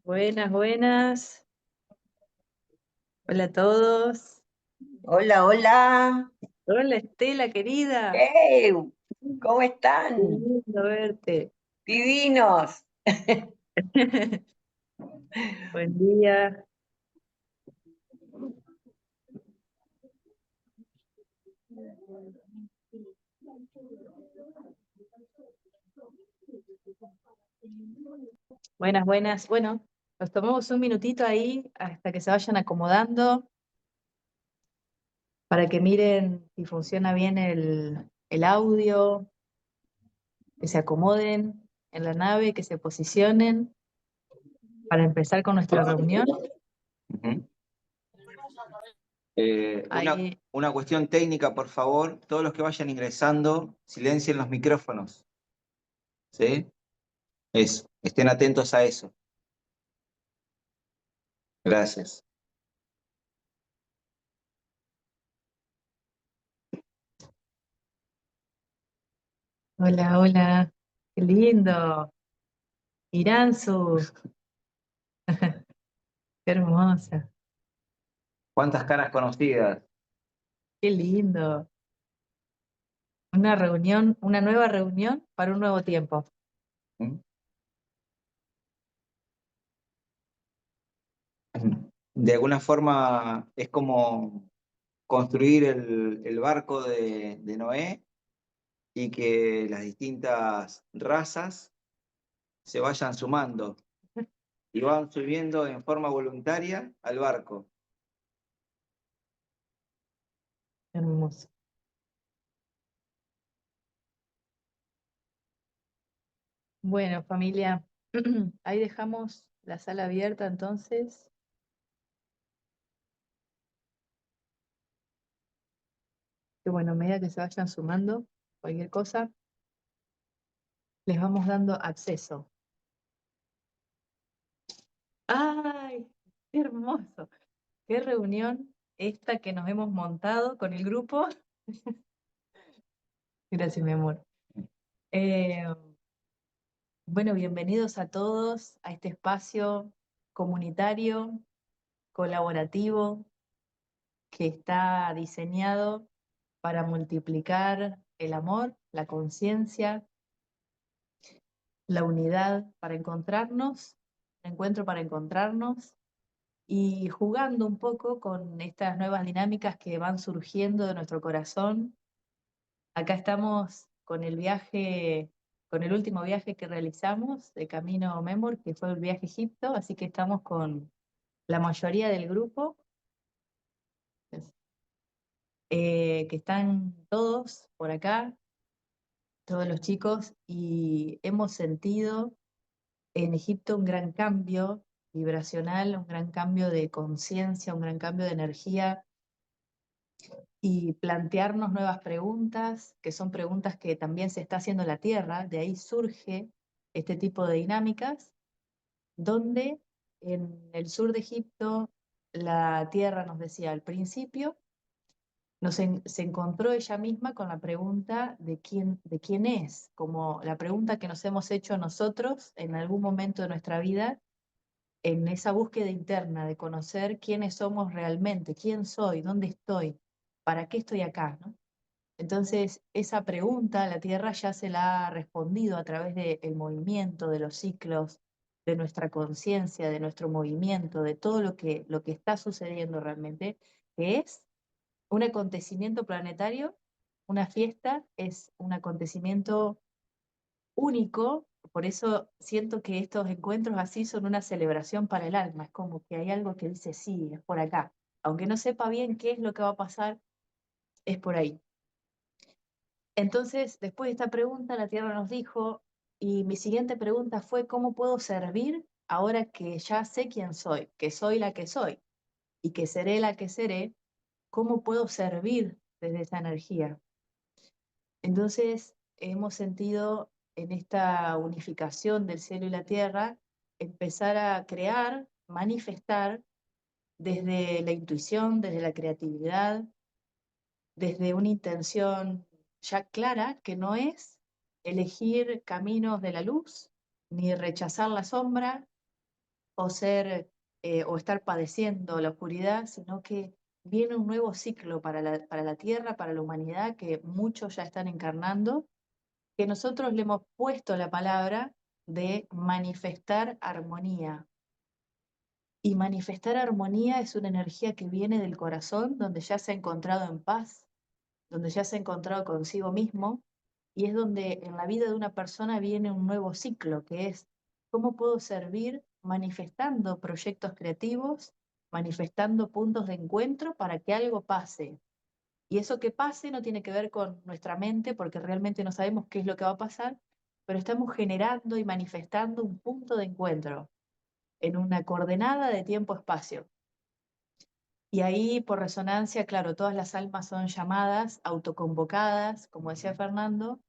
Buenas, buenas. Hola a todos. Hola, hola. Hola Estela, querida. ¡Hey! ¿Cómo Qué están? lindo verte. Divinos. Buen día. Buenas, buenas. Bueno, nos tomamos un minutito ahí hasta que se vayan acomodando para que miren si funciona bien el audio, que se acomoden en la nave, que se posicionen para empezar con nuestra reunión. Ujú. Ahí, Una cuestión técnica, por favor. Todos los que vayan ingresando, silencien los micrófonos. ¿Sí? Estén atentos a eso. Gracias. hola, hola. Qué lindo. Iranzu, qué hermosa. ¿Cuántas caras conocidas? Qué lindo. Una reunión, una nueva reunión para un nuevo tiempo. ¿Mm? De alguna forma es como construir el barco de Noé y que las distintas razas se vayan sumando y van subiendo en forma voluntaria al barco. Hermoso. Bueno, familia, ahí dejamos la sala abierta entonces. Que bueno, a medida que se vayan sumando cualquier cosa, les vamos dando acceso. ¡Ay! ¡Qué hermoso! ¡Qué reunión esta que nos hemos montado con el grupo! Gracias, mi amor. Eh, bueno, bienvenidos a todos a este espacio comunitario, colaborativo, que está diseñado para multiplicar el amor, la conciencia, la unidad para encontrarnos, el encuentro para encontrarnos y jugando un poco con estas nuevas dinámicas que van surgiendo de nuestro corazón. Acá estamos con el viaje, con el último viaje que realizamos de Camino Memor, que fue el viaje a Egipto, así que estamos con la mayoría del grupo, que están todos por acá, todos los chicos, y hemos sentido en Egipto un gran cambio vibracional, un gran cambio de conciencia, un gran cambio de energía, y plantearnos nuevas preguntas, que son preguntas que también se está haciendo en la Tierra. De ahí surge este tipo de dinámicas, donde en el sur de Egipto la Tierra nos decía al principio, se encontró ella misma con la pregunta de quién es, como la pregunta que nos hemos hecho nosotros en algún momento de nuestra vida, en esa búsqueda interna de conocer quiénes somos realmente, quién soy, dónde estoy, para qué estoy acá, ¿no? Entonces, esa pregunta la Tierra ya se la ha respondido a través del movimiento, de los ciclos, de nuestra conciencia, de nuestro movimiento, de todo lo que está sucediendo realmente, que es un acontecimiento planetario. Una fiesta es un acontecimiento único, por eso siento que estos encuentros así son una celebración para el alma, es como que hay algo que dice, sí, es por acá. Aunque no sepa bien qué es lo que va a pasar, es por ahí. Entonces, después de esta pregunta, la Tierra nos dijo, y mi siguiente pregunta fue, ¿cómo puedo servir ahora que ya sé quién soy, que soy la que soy y que seré la que seré? ¿Cómo puedo servir desde esa energía? Entonces, hemos sentido en esta unificación del cielo y la tierra, empezar a crear, manifestar desde la intuición, desde la creatividad, desde una intención ya clara, que no es elegir caminos de la luz, ni rechazar la sombra, o ser o estar padeciendo la oscuridad, sino que viene un nuevo ciclo para la Tierra, para la humanidad, que muchos ya están encarnando, que nosotros le hemos puesto la palabra de manifestar armonía. Y manifestar armonía es una energía que viene del corazón, donde ya se ha encontrado en paz, donde ya se ha encontrado consigo mismo, y es donde en la vida de una persona viene un nuevo ciclo, que es cómo puedo servir manifestando proyectos creativos, manifestando puntos de encuentro para que algo pase. Y eso que pase no tiene que ver con nuestra mente, porque realmente no sabemos qué es lo que va a pasar, pero estamos generando y manifestando un punto de encuentro en una coordenada de tiempo-espacio. Y ahí, por resonancia, claro, todas las almas son llamadas, autoconvocadas, como decía Fernando,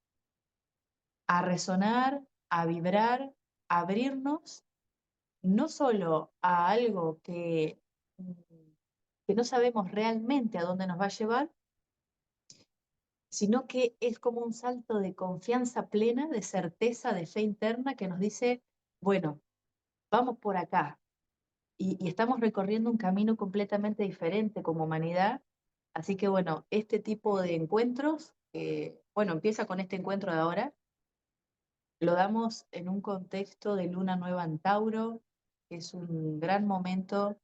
a resonar, a vibrar, a abrirnos, no solo a algo que no sabemos realmente a dónde nos va a llevar, sino que es como un salto de confianza plena, de certeza, de fe interna que nos dice, bueno, vamos por acá. Y estamos recorriendo un camino completamente diferente como humanidad. Así que bueno, este tipo de encuentros, bueno, empieza con este encuentro de ahora, lo damos en un contexto de luna nueva en Tauro, que es un gran momento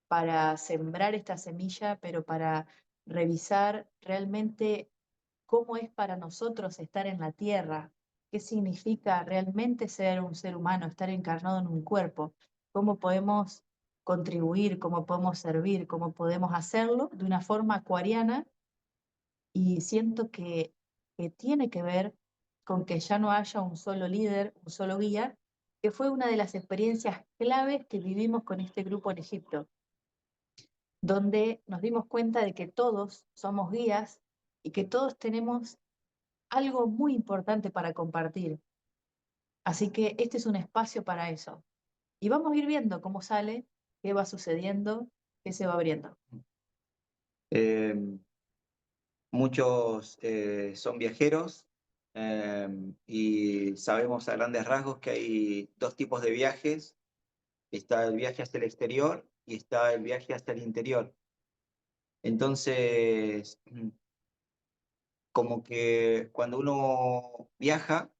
para sembrar esta semilla, pero para revisar realmente cómo es para nosotros estar en la Tierra, qué significa realmente ser un ser humano, estar encarnado en un cuerpo, cómo podemos contribuir, cómo podemos servir, cómo podemos hacerlo de una forma acuariana, y siento que tiene que ver con que ya no haya un solo líder, un solo guía, que fue una de las experiencias claves que vivimos con este grupo en Egipto, donde nos dimos cuenta de que todos somos guías y que todos tenemos algo muy importante para compartir. Así que este es un espacio para eso. Y vamos a ir viendo cómo sale, qué va sucediendo, qué se va abriendo. Eh, Muchos son viajeros y sabemos a grandes rasgos que hay dos tipos de viajes. Está el viaje hacia el exterior y está el viaje hacia el interior. Entonces, como que cuando uno viaja,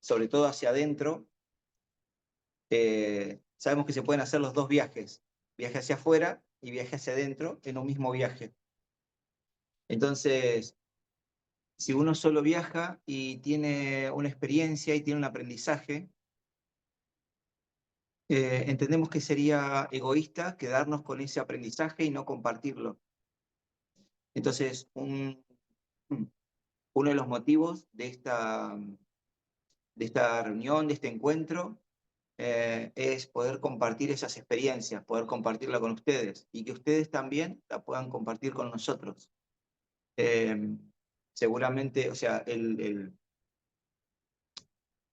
sobre todo hacia adentro, sabemos que se pueden hacer los dos viajes, viaje hacia afuera y viaje hacia adentro en un mismo viaje. Entonces, si uno solo viaja y tiene una experiencia y tiene un aprendizaje, entendemos que sería egoísta quedarnos con ese aprendizaje y no compartirlo. Entonces, uno de los motivos de esta reunión, de este encuentro, es poder compartir esas experiencias, poder compartirla con ustedes y que ustedes también la puedan compartir con nosotros. Eh, Seguramente, o sea,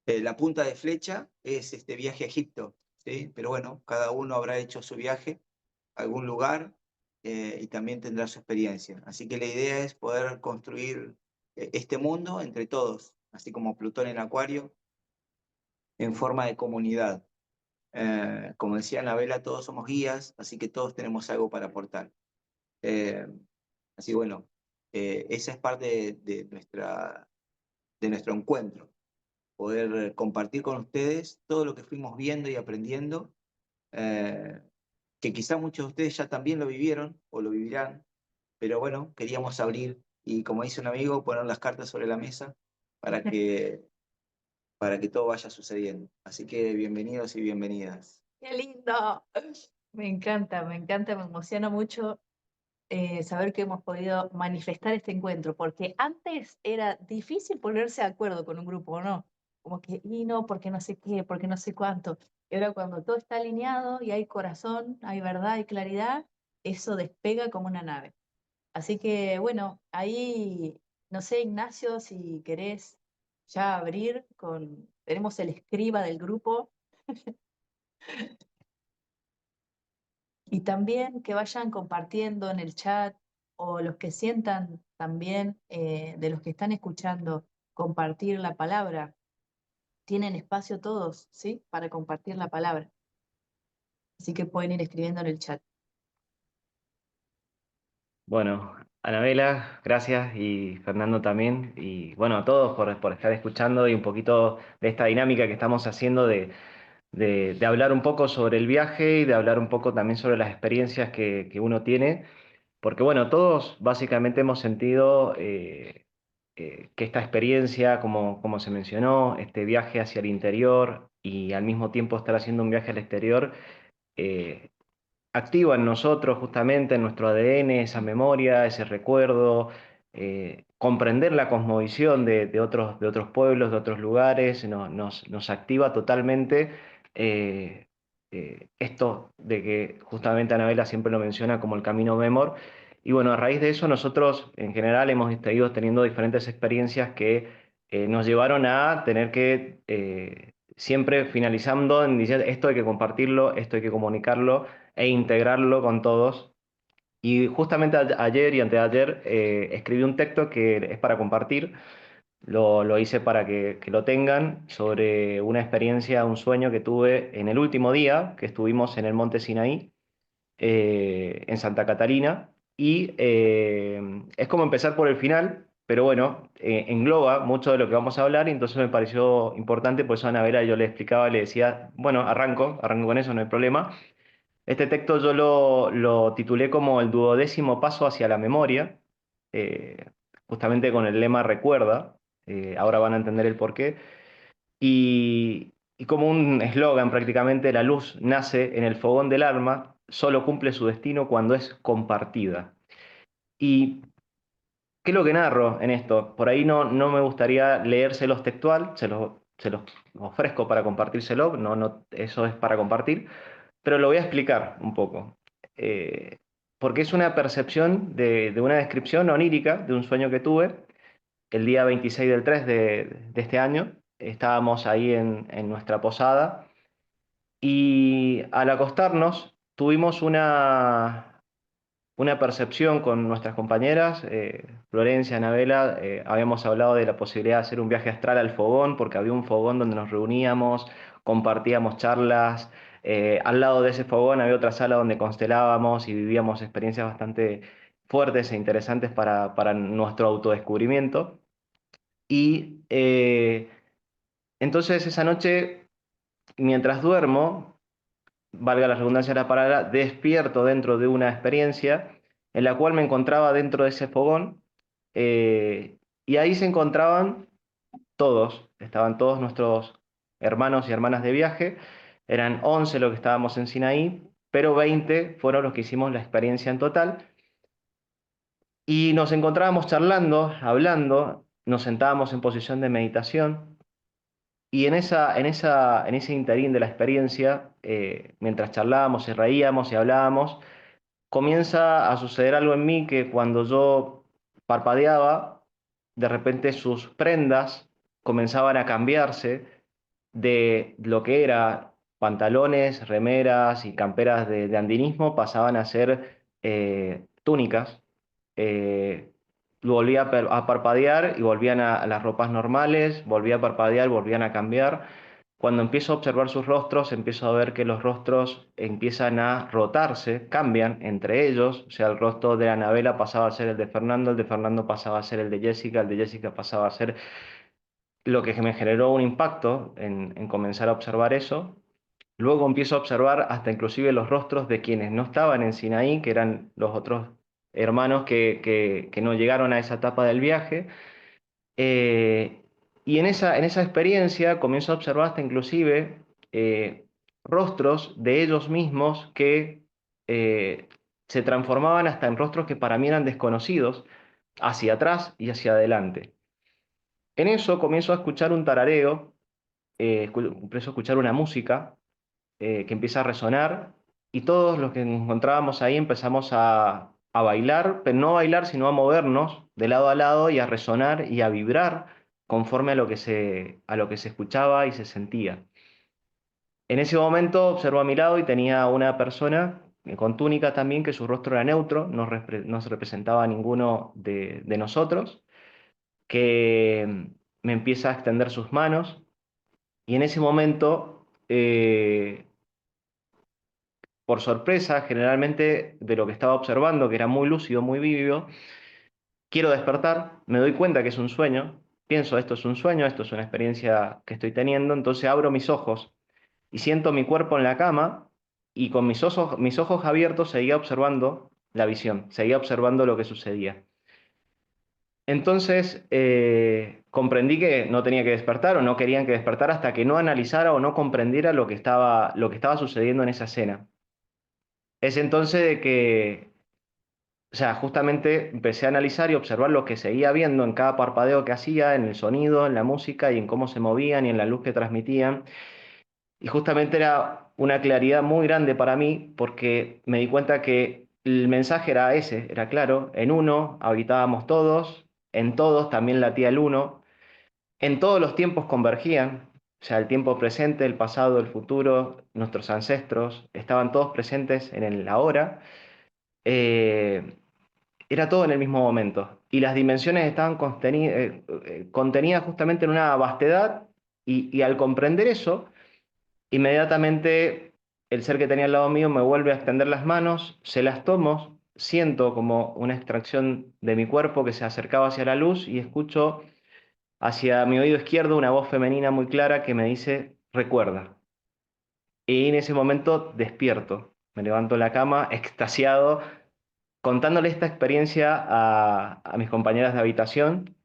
la punta de flecha es este viaje a Egipto, ¿sí? Pero bueno, cada uno habrá hecho su viaje a algún lugar y también tendrá su experiencia. Así que la idea es poder construir este mundo entre todos, así como Plutón en Acuario, en forma de comunidad. Como decía Anabela, todos somos guías, así que todos tenemos algo para aportar. Eh, Así bueno, esa es parte de nuestro encuentro, poder compartir con ustedes todo lo que fuimos viendo y aprendiendo, eh, que quizá muchos de ustedes ya también lo vivieron o lo vivirán, pero bueno, queríamos abrir y como dice un amigo, poner las cartas sobre la mesa para que, para que todo vaya sucediendo. Así que bienvenidos y bienvenidas. ¡Qué lindo! Me encanta, me emociona mucho saber que hemos podido manifestar este encuentro, porque antes era difícil ponerse de acuerdo con un grupo, ¿no? Como que, y no, porque no sé qué, porque no sé cuánto. Y ahora cuando todo está alineado y hay corazón, hay verdad y claridad, eso despega como una nave. Así que bueno, ahí, no sé, Ignacio, si querés ya abrir con, tenemos el escriba del grupo, y también que vayan compartiendo en el chat o los que sientan también de los que están escuchando compartir la palabra. Tienen espacio todos, ¿sí? Para compartir la palabra. Así que pueden ir escribiendo en el chat. Bueno, Anabela, gracias, y Fernando también, y bueno, a todos por estar escuchando y un poquito de esta dinámica que estamos haciendo de hablar un poco sobre el viaje y de hablar un poco también sobre las experiencias que uno tiene, porque bueno, todos básicamente hemos sentido que esta experiencia, como se mencionó, este viaje hacia el interior y al mismo tiempo estar haciendo un viaje al exterior, eh, activa en nosotros justamente, en nuestro ADN, esa memoria, ese recuerdo, comprender la cosmovisión de otros pueblos, de otros lugares, nos activa totalmente esto de que justamente Anabela siempre lo menciona como el camino Memor. Y bueno, a raíz de eso nosotros en general hemos ido teniendo diferentes experiencias que nos llevaron a tener que siempre finalizando en diciendo esto hay que compartirlo, esto hay que comunicarlo e integrarlo con todos. Y justamente ayer y anteayer escribí un texto que es para compartir, lo hice para que lo tengan, sobre una experiencia, un sueño que tuve en el último día que estuvimos en el Monte Sinaí, en Santa Catarina, y es como empezar por el final, pero bueno, engloba mucho de lo que vamos a hablar, y entonces me pareció importante, por eso a Anabela yo le explicaba, le decía, bueno, arranco con eso, no hay problema. Este texto yo lo titulé como el 12º paso hacia la memoria, eh, justamente con el lema Recuerda, ahora van a entender el porqué, y como un eslogan prácticamente, la luz nace en el fogón del alma, solo cumple su destino cuando es compartida. ¿Y qué es lo que narro en esto? Por ahí no me gustaría leérselos textual, se los ofrezco para compartírselo, eso es para compartir, pero lo voy a explicar un poco. Eh, Porque es una percepción de una descripción onírica de un sueño que tuve el día 26 del 3 de este año. Estábamos ahí en nuestra posada y al acostarnos tuvimos una percepción con nuestras compañeras, Florencia, Anabela, habíamos hablado de la posibilidad de hacer un viaje astral al fogón, porque había un fogón donde nos reuníamos, compartíamos charlas, al lado de ese fogón había otra sala donde constelábamos y vivíamos experiencias bastante fuertes e interesantes para nuestro autodescubrimiento. Y entonces esa noche, mientras duermo, valga la redundancia de la palabra, despierto dentro de una experiencia en la cual me encontraba dentro de ese fogón, y ahí se encontraban todos, estaban todos nuestros hermanos y hermanas de viaje, eran 11 los que estábamos en Sinaí, pero 20 fueron los que hicimos la experiencia en total, y nos encontrábamos charlando, hablando, nos sentábamos en posición de meditación. Y en ese interín de la experiencia, mientras charlábamos y reíamos y hablábamos, comienza a suceder algo en mí que cuando yo parpadeaba, de repente sus prendas comenzaban a cambiarse de lo que era pantalones, remeras y camperas de andinismo, pasaban a ser túnicas. eh, Volvía a parpadear y volvían a las ropas normales, volvía a parpadear, volvían a cambiar. Cuando empiezo a observar sus rostros, empiezo a ver que los rostros empiezan a rotarse, cambian entre ellos. O sea, el rostro de Anabela pasaba a ser el de Fernando pasaba a ser el de Jessica pasaba a ser, lo que me generó un impacto en comenzar a observar eso. Luego empiezo a observar hasta inclusive los rostros de quienes no estaban en Sinaí, que eran los otros hermanos que no llegaron a esa etapa del viaje. Eh, y en esa experiencia comienzo a observar hasta inclusive rostros de ellos mismos que se transformaban hasta en rostros que para mí eran desconocidos, hacia atrás y hacia adelante. En eso comienzo a escuchar un tarareo, empiezo a escuchar una música que empieza a resonar, y todos los que nos encontrábamos ahí empezamos a bailar, pero no a bailar, sino a movernos de lado a lado y a resonar y a vibrar conforme a lo que se escuchaba y se sentía. En ese momento observo a mi lado y tenía una persona con túnica también, que su rostro era neutro, no se representaba a ninguno de nosotros, que me empieza a extender sus manos, y en ese momento por sorpresa, generalmente de lo que estaba observando, que era muy lúcido, muy vívido, quiero despertar, me doy cuenta que es un sueño, pienso, esto es un sueño, esto es una experiencia que estoy teniendo, entonces abro mis ojos y siento mi cuerpo en la cama y con mis ojos abiertos seguía observando la visión, seguía observando lo que sucedía. Entonces comprendí que no tenía que despertar o no querían que despertara hasta que no analizara o no comprendiera lo que estaba sucediendo en esa escena. Es entonces de que, o sea, justamente empecé a analizar y observar lo que seguía viendo en cada parpadeo que hacía, en el sonido, en la música y en cómo se movían y en la luz que transmitían. Y justamente era una claridad muy grande para mí porque me di cuenta que el mensaje era ese, era claro, en uno habitábamos todos, en todos también latía el uno, en todos los tiempos convergían, o sea, el tiempo presente, el pasado, el futuro, nuestros ancestros, estaban todos presentes en el ahora. Eh, Era todo en el mismo momento. Y las dimensiones estaban contenidas justamente en una vastedad y al comprender eso, inmediatamente el ser que tenía al lado mío me vuelve a extender las manos, se las tomo, siento como una extracción de mi cuerpo que se acercaba hacia la luz y escucho hacia mi oído izquierdo una voz femenina muy clara que me dice, recuerda. Y en ese momento despierto, me levanto de la cama, extasiado, contándole esta experiencia a mis compañeras de habitación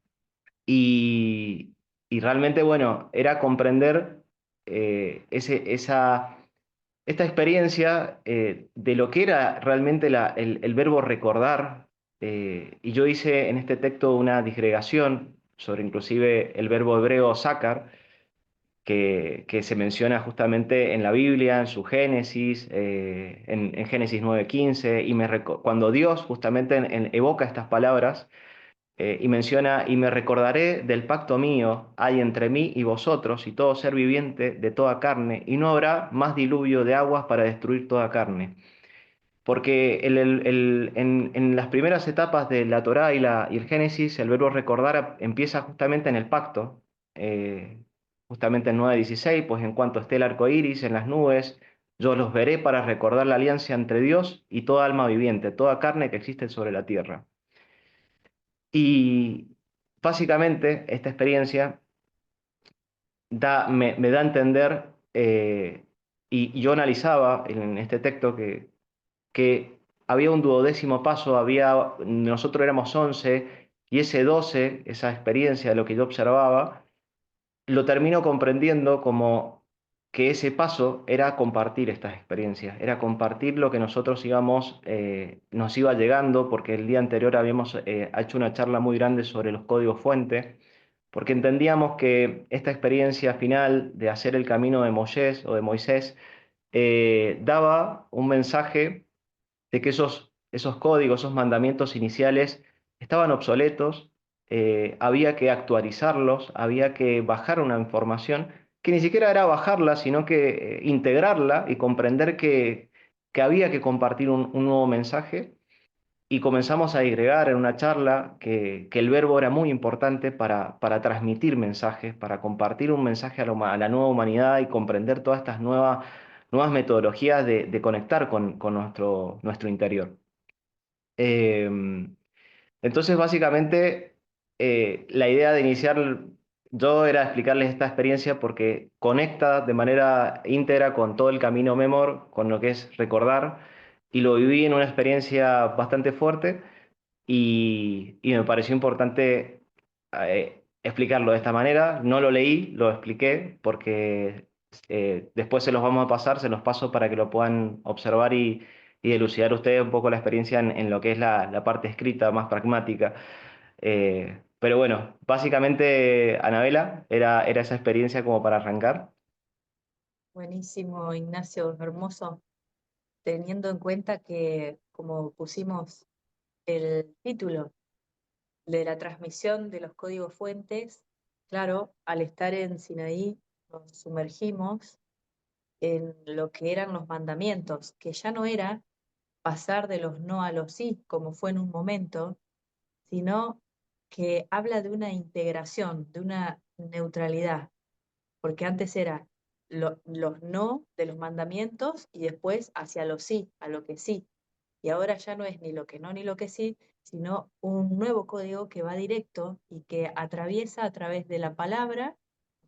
y, y realmente, bueno, era comprender esta experiencia de lo que era realmente el verbo recordar. Y yo hice en este texto una disgregación sobre inclusive el verbo hebreo sakar, que se menciona justamente en la Biblia, en su Génesis, en Génesis 9:15, cuando Dios justamente evoca estas palabras y menciona, y me recordaré del pacto mío hay entre mí y vosotros y todo ser viviente de toda carne, y no habrá más diluvio de aguas para destruir toda carne. Porque en las primeras etapas de la Torá y el Génesis, el verbo recordar empieza justamente en el pacto, eh, justamente en 9:16, pues en cuanto esté el arco iris en las nubes, yo los veré para recordar la alianza entre Dios y toda alma viviente, toda carne que existe sobre la tierra. Y básicamente esta experiencia me da a entender, y yo analizaba en este texto que había un duodécimo paso, nosotros éramos 11 y ese 12, esa experiencia de lo que yo observaba, lo termino comprendiendo como que ese paso era compartir estas experiencias, era compartir lo que nosotros nos iba llegando, porque el día anterior habíamos hecho una charla muy grande sobre los códigos fuente, porque entendíamos que esta experiencia final de hacer el camino de Moisés daba un mensaje de que esos códigos, esos mandamientos iniciales estaban obsoletos, había que actualizarlos, había que bajar una información que ni siquiera era bajarla, sino que integrarla y comprender que había que compartir un nuevo mensaje. Y comenzamos a agregar en una charla que el verbo era muy importante para transmitir mensajes, para compartir un mensaje a la nueva humanidad y comprender todas estas nuevas metodologías de conectar con nuestro interior. Eh, entonces, básicamente, la idea de iniciar yo era explicarles esta experiencia porque conecta de manera íntegra con todo el camino Memor, con lo que es recordar, y lo viví en una experiencia bastante fuerte y me pareció importante explicarlo de esta manera. No lo leí, lo expliqué porque después se los vamos a pasar, se los paso para que lo puedan observar y elucidar ustedes un poco la experiencia en lo que es la parte escrita más pragmática. Pero bueno, básicamente, Anabela, era esa experiencia como para arrancar. Buenísimo, Ignacio, hermoso, teniendo en cuenta que, como pusimos el título de la transmisión de los códigos fuentes, claro, al estar en Sinaí nos sumergimos en lo que eran los mandamientos, que ya no era pasar de los no a los sí, como fue en un momento, sino que habla de una integración, de una neutralidad, porque antes era los no de los mandamientos y después hacia lo sí, a lo que sí. Y ahora ya no es ni lo que no ni lo que sí, sino un nuevo código que va directo y que atraviesa a través de la palabra,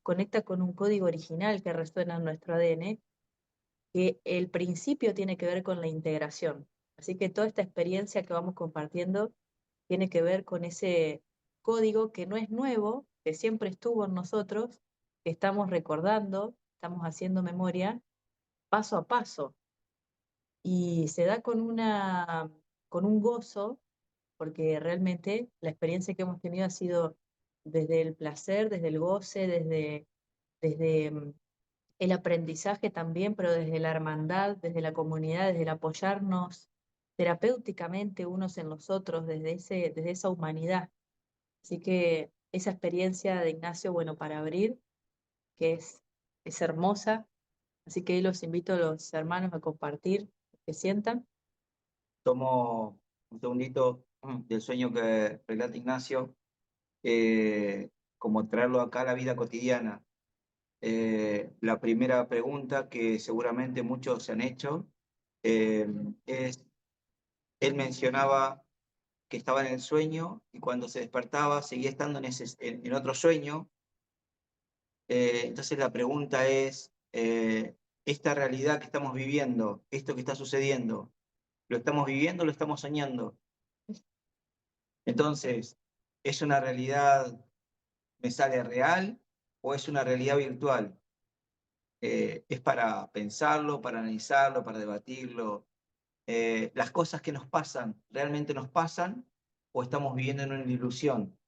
conecta con un código original que resuena en nuestro ADN, que el principio tiene que ver con la integración. Así que toda esta experiencia que vamos compartiendo tiene que ver con ese código que no es nuevo, que siempre estuvo en nosotros, que estamos recordando, estamos haciendo memoria paso a paso. Y se da con un gozo, porque realmente la experiencia que hemos tenido ha sido desde el placer, desde el goce, desde el aprendizaje también, pero desde la hermandad, desde la comunidad, desde el apoyarnos terapéuticamente unos en los otros, desde esa humanidad. Así que esa experiencia de Ignacio, bueno, para abrir, que es hermosa, así que ahí los invito a los hermanos a compartir, que sientan. Tomo un segundito del sueño que relata Ignacio, como traerlo acá a la vida cotidiana. La primera pregunta que seguramente muchos se han hecho es, él mencionaba que estaba en el sueño y cuando se despertaba seguía estando en otro sueño. Entonces la pregunta es, esta realidad que estamos viviendo, esto que está sucediendo, ¿lo estamos viviendo o lo estamos soñando? Entonces, ¿es una realidad, me sale real o es una realidad virtual? Es para pensarlo, para analizarlo, para debatirlo. ¿Las cosas que nos pasan realmente nos pasan o estamos viviendo en una ilusión?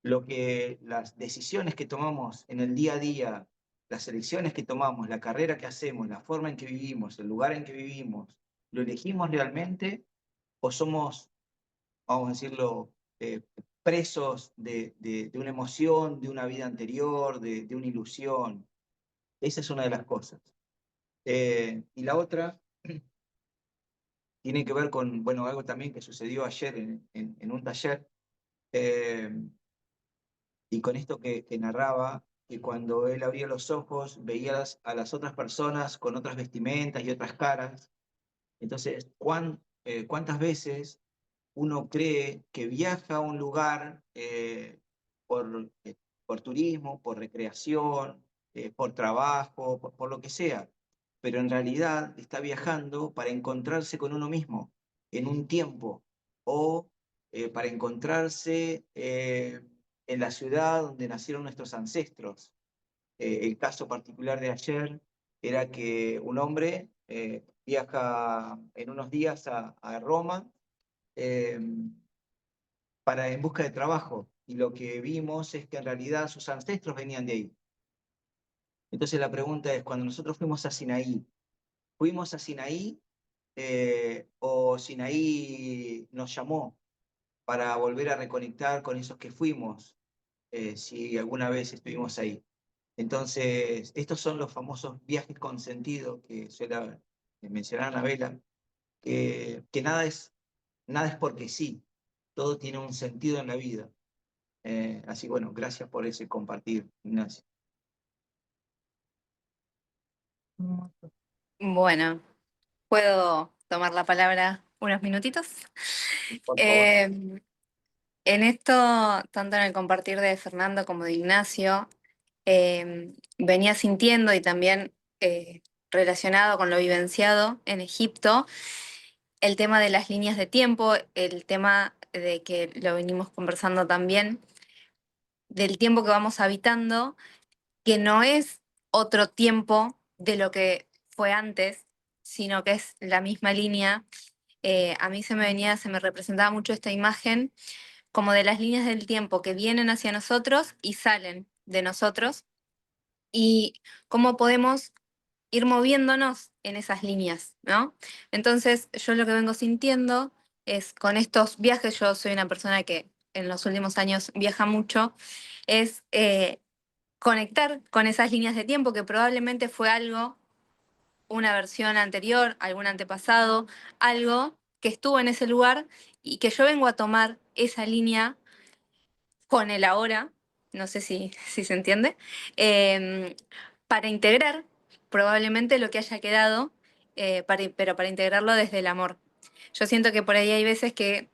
Las decisiones que tomamos en el día a día, las elecciones que tomamos, la carrera que hacemos, la forma en que vivimos, el lugar en que vivimos, ¿lo elegimos realmente o somos, vamos a decirlo, presos de una emoción, de una vida anterior, de una ilusión? Esa es una de las cosas. Y la otra tiene que ver con, bueno, algo también que sucedió ayer en un taller, eh, y con esto que narraba, que cuando él abría los ojos veía a las otras personas con otras vestimentas y otras caras. Entonces, ¿cuántas veces uno cree que viaja a un lugar por turismo, por recreación, por trabajo, por lo que sea, pero en realidad está viajando para encontrarse con uno mismo en un tiempo o para encontrarse en la ciudad donde nacieron nuestros ancestros? El caso particular de ayer era que un hombre viaja en unos días a Roma eh, en busca de trabajo, y lo que vimos es que en realidad sus ancestros venían de ahí. Entonces la pregunta es, cuando nosotros ¿fuimos a Sinaí o Sinaí nos llamó para volver a reconectar con esos que fuimos, si alguna vez estuvimos ahí? Entonces, estos son los famosos viajes con sentido que suele mencionar Anabela, que nada es porque sí, todo tiene un sentido en la vida. Así, bueno, gracias por ese compartir, Ignacio. Bueno, ¿puedo tomar la palabra unos minutitos? Por favor. En esto, tanto en el compartir de Fernando como de Ignacio, venía sintiendo y también relacionado con lo vivenciado en Egipto, el tema de las líneas de tiempo, el tema de que lo venimos conversando también, del tiempo que vamos habitando, que no es otro tiempo de lo que fue antes, sino que es la misma línea. A mí se me representaba mucho esta imagen como de las líneas del tiempo que vienen hacia nosotros y salen de nosotros, y cómo podemos ir moviéndonos en esas líneas, ¿no? Entonces, yo lo que vengo sintiendo es con estos viajes, yo soy una persona que en los últimos años viaja mucho, es conectar con esas líneas de tiempo que probablemente fue algo, una versión anterior, algún antepasado, algo que estuvo en ese lugar y que yo vengo a tomar esa línea con el ahora, no sé si se entiende, para integrar probablemente lo que haya quedado, pero para integrarlo desde el amor. Yo siento que por ahí hay veces que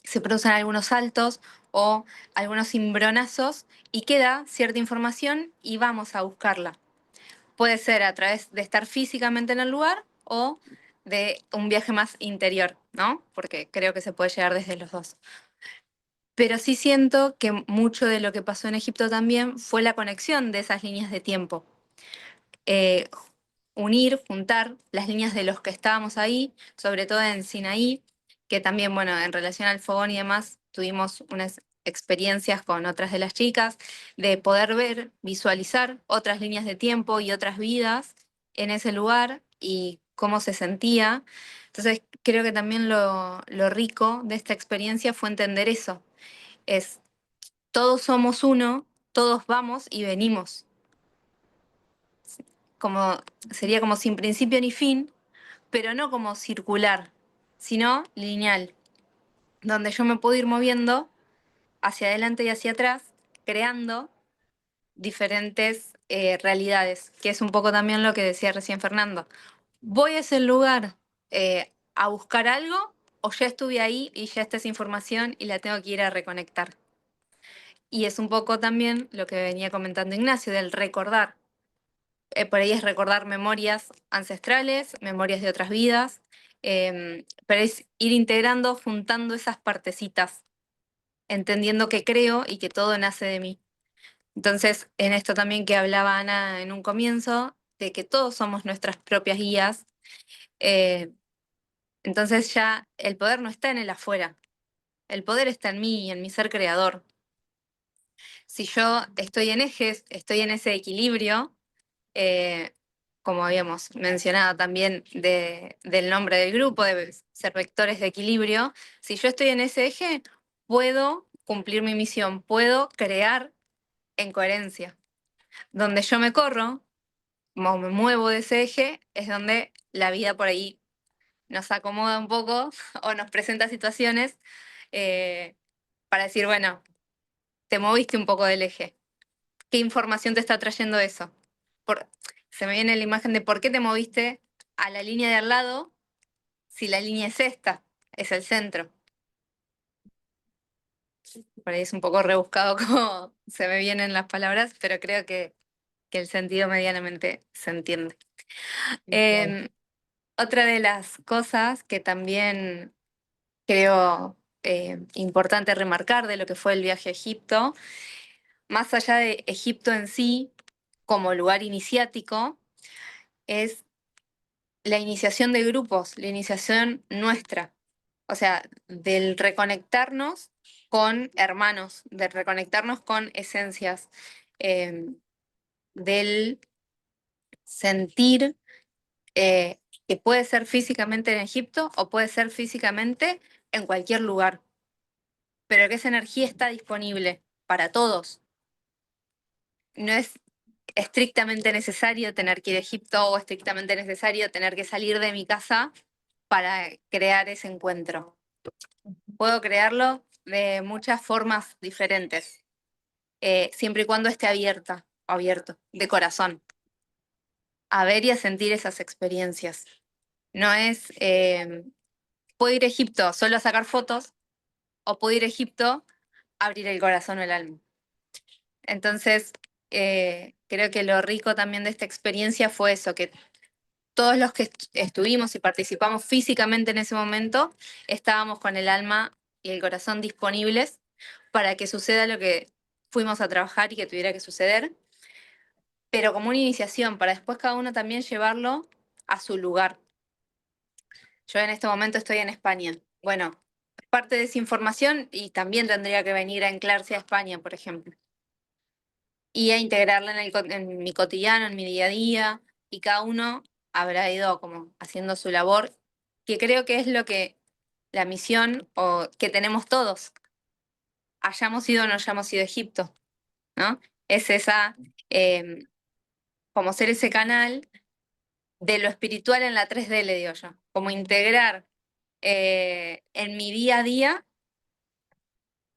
se producen algunos saltos o algunos cimbronazos y queda cierta información y vamos a buscarla. Puede ser a través de estar físicamente en el lugar o de un viaje más interior, ¿no? Porque creo que se puede llegar desde los dos. Pero sí siento que mucho de lo que pasó en Egipto también fue la conexión de esas líneas de tiempo. Eh, juntar las líneas de los que estábamos ahí, sobre todo en Sinaí, que también, bueno, en relación al fogón y demás, tuvimos unas experiencias con otras de las chicas, de poder ver, visualizar otras líneas de tiempo y otras vidas en ese lugar y cómo se sentía. Entonces, creo que también lo rico de esta experiencia fue entender eso. Es, todos somos uno, todos vamos y venimos. Sería como sin principio ni fin, pero no como circular, sino lineal, donde yo me puedo ir moviendo hacia adelante y hacia atrás, creando diferentes realidades, que es un poco también lo que decía recién Fernando. ¿Voy a ese lugar a buscar algo o ya estuve ahí y ya está esa información y la tengo que ir a reconectar? Y es un poco también lo que venía comentando Ignacio, del recordar. Por ahí es recordar memorias ancestrales, memorias de otras vidas, pero es ir integrando, juntando esas partecitas, entendiendo que creo y que todo nace de mí. Entonces, en esto también que hablaba Ana en un comienzo, de que todos somos nuestras propias guías, eh, entonces ya el poder no está en el afuera, el poder está en mí y en mi ser creador. Si yo estoy en ejes, estoy en ese equilibrio, eh, como habíamos mencionado también del nombre del grupo, de ser vectores de equilibrio, si yo estoy en ese eje, puedo cumplir mi misión, puedo crear en coherencia. Donde yo me corro, o me muevo de ese eje, es donde la vida por ahí nos acomoda un poco o nos presenta situaciones para decir, bueno, te moviste un poco del eje. ¿Qué información te está trayendo eso? Se me viene la imagen de por qué te moviste a la línea de al lado si la línea es esta, es el centro. Por ahí es un poco rebuscado como se me vienen las palabras, pero creo que el sentido medianamente se entiende. Otra de las cosas que también creo importante remarcar de lo que fue el viaje a Egipto, más allá de Egipto en sí como lugar iniciático, es la iniciación de grupos, la iniciación nuestra, o sea, del reconectarnos con hermanos, de reconectarnos con esencias, del sentir que puede ser físicamente en Egipto o puede ser físicamente en cualquier lugar, pero que esa energía está disponible para todos. No es estrictamente necesario tener que ir a Egipto o estrictamente necesario tener que salir de mi casa para crear ese encuentro. Puedo crearlo de muchas formas diferentes, siempre y cuando esté abierto, de corazón, a ver y a sentir esas experiencias. No es, puedo ir a Egipto solo a sacar fotos o puedo ir a Egipto a abrir el corazón o el alma. Entonces, creo que lo rico también de esta experiencia fue eso, que todos los que estuvimos y participamos físicamente en ese momento, estábamos con el alma y el corazón disponibles para que suceda lo que fuimos a trabajar y que tuviera que suceder, pero como una iniciación, para después cada uno también llevarlo a su lugar. Yo en este momento estoy en España. Bueno, parte de esa información y también tendría que venir a anclarse a España, por ejemplo. Y a integrarla en mi cotidiano, en mi día a día, y cada uno habrá ido como haciendo su labor, que creo que es lo que la misión o que tenemos todos, hayamos ido o no hayamos ido a Egipto, ¿no? Es esa, como ser ese canal de lo espiritual en la 3D, le digo yo, como integrar en mi día a día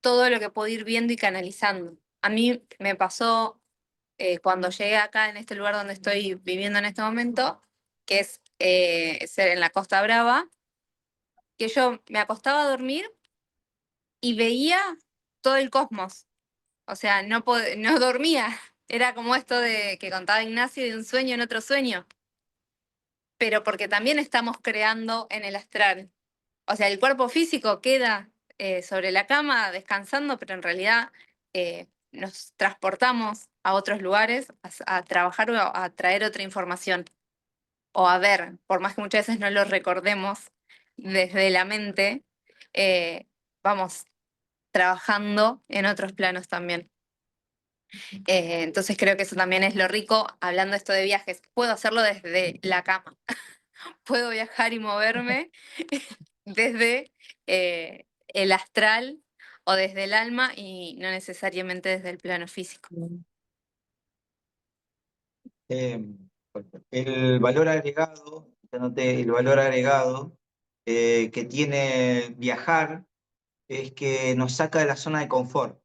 todo lo que puedo ir viendo y canalizando. A mí me pasó cuando llegué acá en este lugar donde estoy viviendo en este momento, que es ser en la Costa Brava, que yo me acostaba a dormir y veía todo el cosmos. O sea, no dormía. Era como esto de que contaba Ignacio de un sueño en otro sueño. Pero porque también estamos creando en el astral. O sea, el cuerpo físico queda sobre la cama descansando, pero en realidad nos transportamos a otros lugares a trabajar o a traer otra información. O a ver, por más que muchas veces no lo recordemos desde la mente, vamos trabajando en otros planos también. Entonces creo que eso también es lo rico, hablando esto de viajes. Puedo hacerlo desde la cama, puedo viajar y moverme desde el astral o desde el alma y no necesariamente desde el plano físico. El valor agregado, ya noté, el valor agregado que tiene viajar es que nos saca de la zona de confort.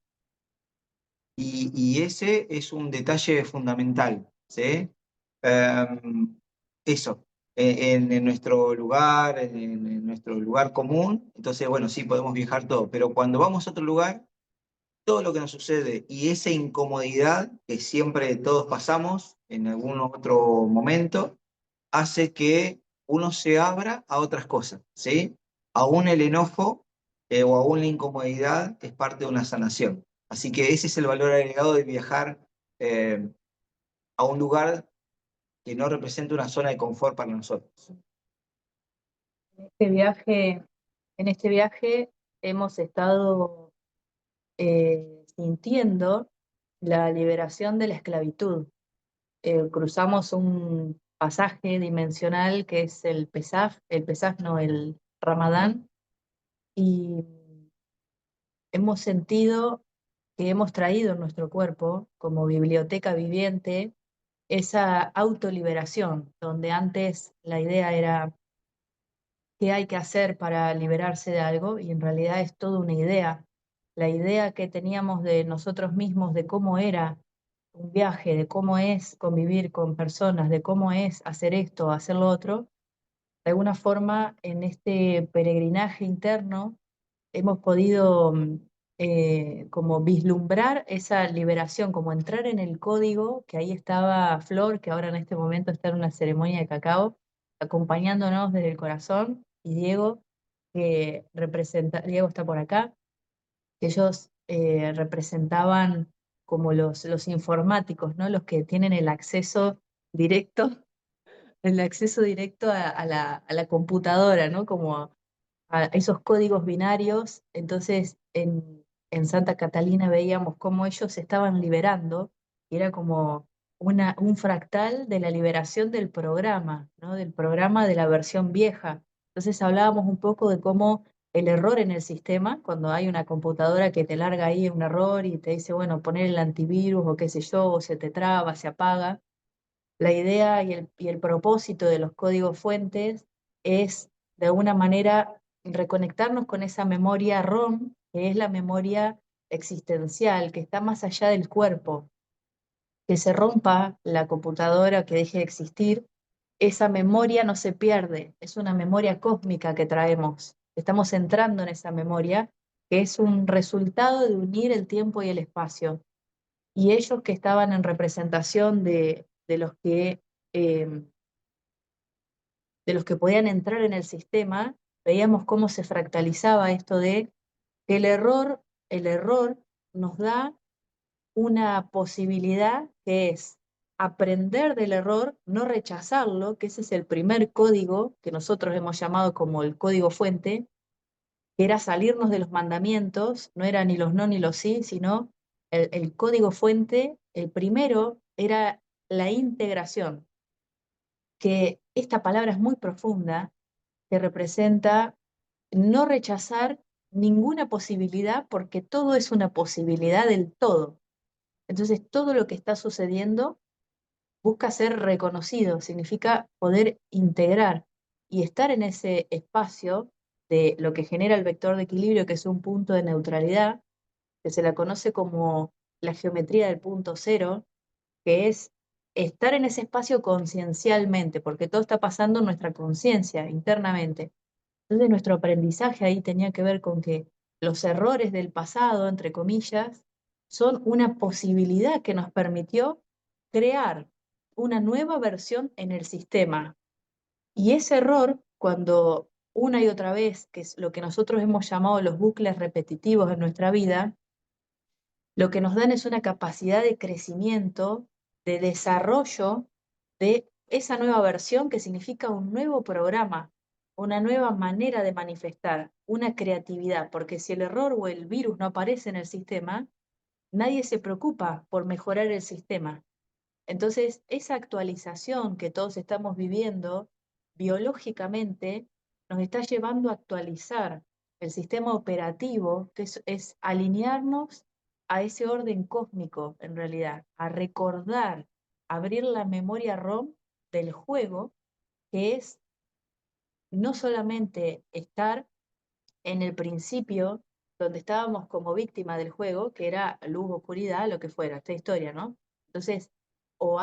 Y ese es un detalle fundamental, ¿sí? Eso, en nuestro lugar, en nuestro lugar común, entonces, bueno, sí, podemos viajar todo, pero cuando vamos a otro lugar, todo lo que nos sucede y esa incomodidad que siempre todos pasamos en algún otro momento, hace que uno se abra a otras cosas, ¿sí? Aún el enojo o aún la incomodidad es parte de una sanación. Así que ese es el valor agregado de viajar a un lugar que no representa una zona de confort para nosotros. En este viaje hemos estado sintiendo la liberación de la esclavitud. Cruzamos un pasaje dimensional que es el Pesaj no, el Ramadán, y hemos sentido que hemos traído en nuestro cuerpo, como biblioteca viviente, esa autoliberación, donde antes la idea era qué hay que hacer para liberarse de algo, y en realidad es toda una idea. La idea que teníamos de nosotros mismos, de cómo era un viaje, de cómo es convivir con personas, de cómo es hacer esto, hacer lo otro, de alguna forma en este peregrinaje interno hemos podido como vislumbrar esa liberación, como entrar en el código, que ahí estaba Flor, que ahora en este momento está en una ceremonia de cacao, acompañándonos desde el corazón, y Diego, que Diego está por acá, que ellos representaban como los informáticos, ¿no? Los que tienen directo, el acceso directo a la computadora, ¿no? Como a esos códigos binarios. Entonces, en Santa Catalina veíamos cómo ellos se estaban liberando, y era como un fractal de la liberación del programa, ¿no? Del programa de la versión vieja. Entonces hablábamos un poco de cómo el error en el sistema, cuando hay una computadora que te larga ahí un error y te dice, bueno, poner el antivirus o qué sé yo, o se te traba, se apaga, la idea y el propósito de los códigos fuentes es, de alguna manera, reconectarnos con esa memoria ROM, que es la memoria existencial, que está más allá del cuerpo. Que se rompa la computadora, que deje de existir, esa memoria no se pierde, es una memoria cósmica que traemos. Estamos entrando en esa memoria, que es un resultado de unir el tiempo y el espacio. Y ellos que estaban en representación eh, de los que podían entrar en el sistema, veíamos cómo se fractalizaba esto de que el error nos da una posibilidad, que es aprender del error, no rechazarlo, que ese es el primer código que nosotros hemos llamado como el código fuente, que era salirnos de los mandamientos, no era ni los no ni los sí, sino el código fuente, el primero era la integración, que esta palabra es muy profunda, que representa no rechazar ninguna posibilidad, porque todo es una posibilidad del todo. Entonces, todo lo que está sucediendo busca ser reconocido, significa poder integrar y estar en ese espacio de lo que genera el vector de equilibrio, que es un punto de neutralidad, que se la conoce como la geometría del punto cero, que es estar en ese espacio conciencialmente, porque todo está pasando en nuestra conciencia internamente. Entonces nuestro aprendizaje ahí tenía que ver con que los errores del pasado, entre comillas, son una posibilidad que nos permitió crear una nueva versión en el sistema. Y ese error, cuando una y otra vez, que es lo que nosotros hemos llamado los bucles repetitivos en nuestra vida, lo que nos dan es una capacidad de crecimiento, de desarrollo de esa nueva versión que significa un nuevo programa, una nueva manera de manifestar, una creatividad, porque si el error o el virus no aparece en el sistema, nadie se preocupa por mejorar el sistema. Entonces, esa actualización que todos estamos viviendo biológicamente nos está llevando a actualizar el sistema operativo, que es alinearnos a ese orden cósmico, en realidad, a recordar, abrir la memoria ROM del juego, que es no solamente estar en el principio, donde estábamos como víctima del juego, que era luz, oscuridad, lo que fuera, esta historia, ¿no? Entonces, o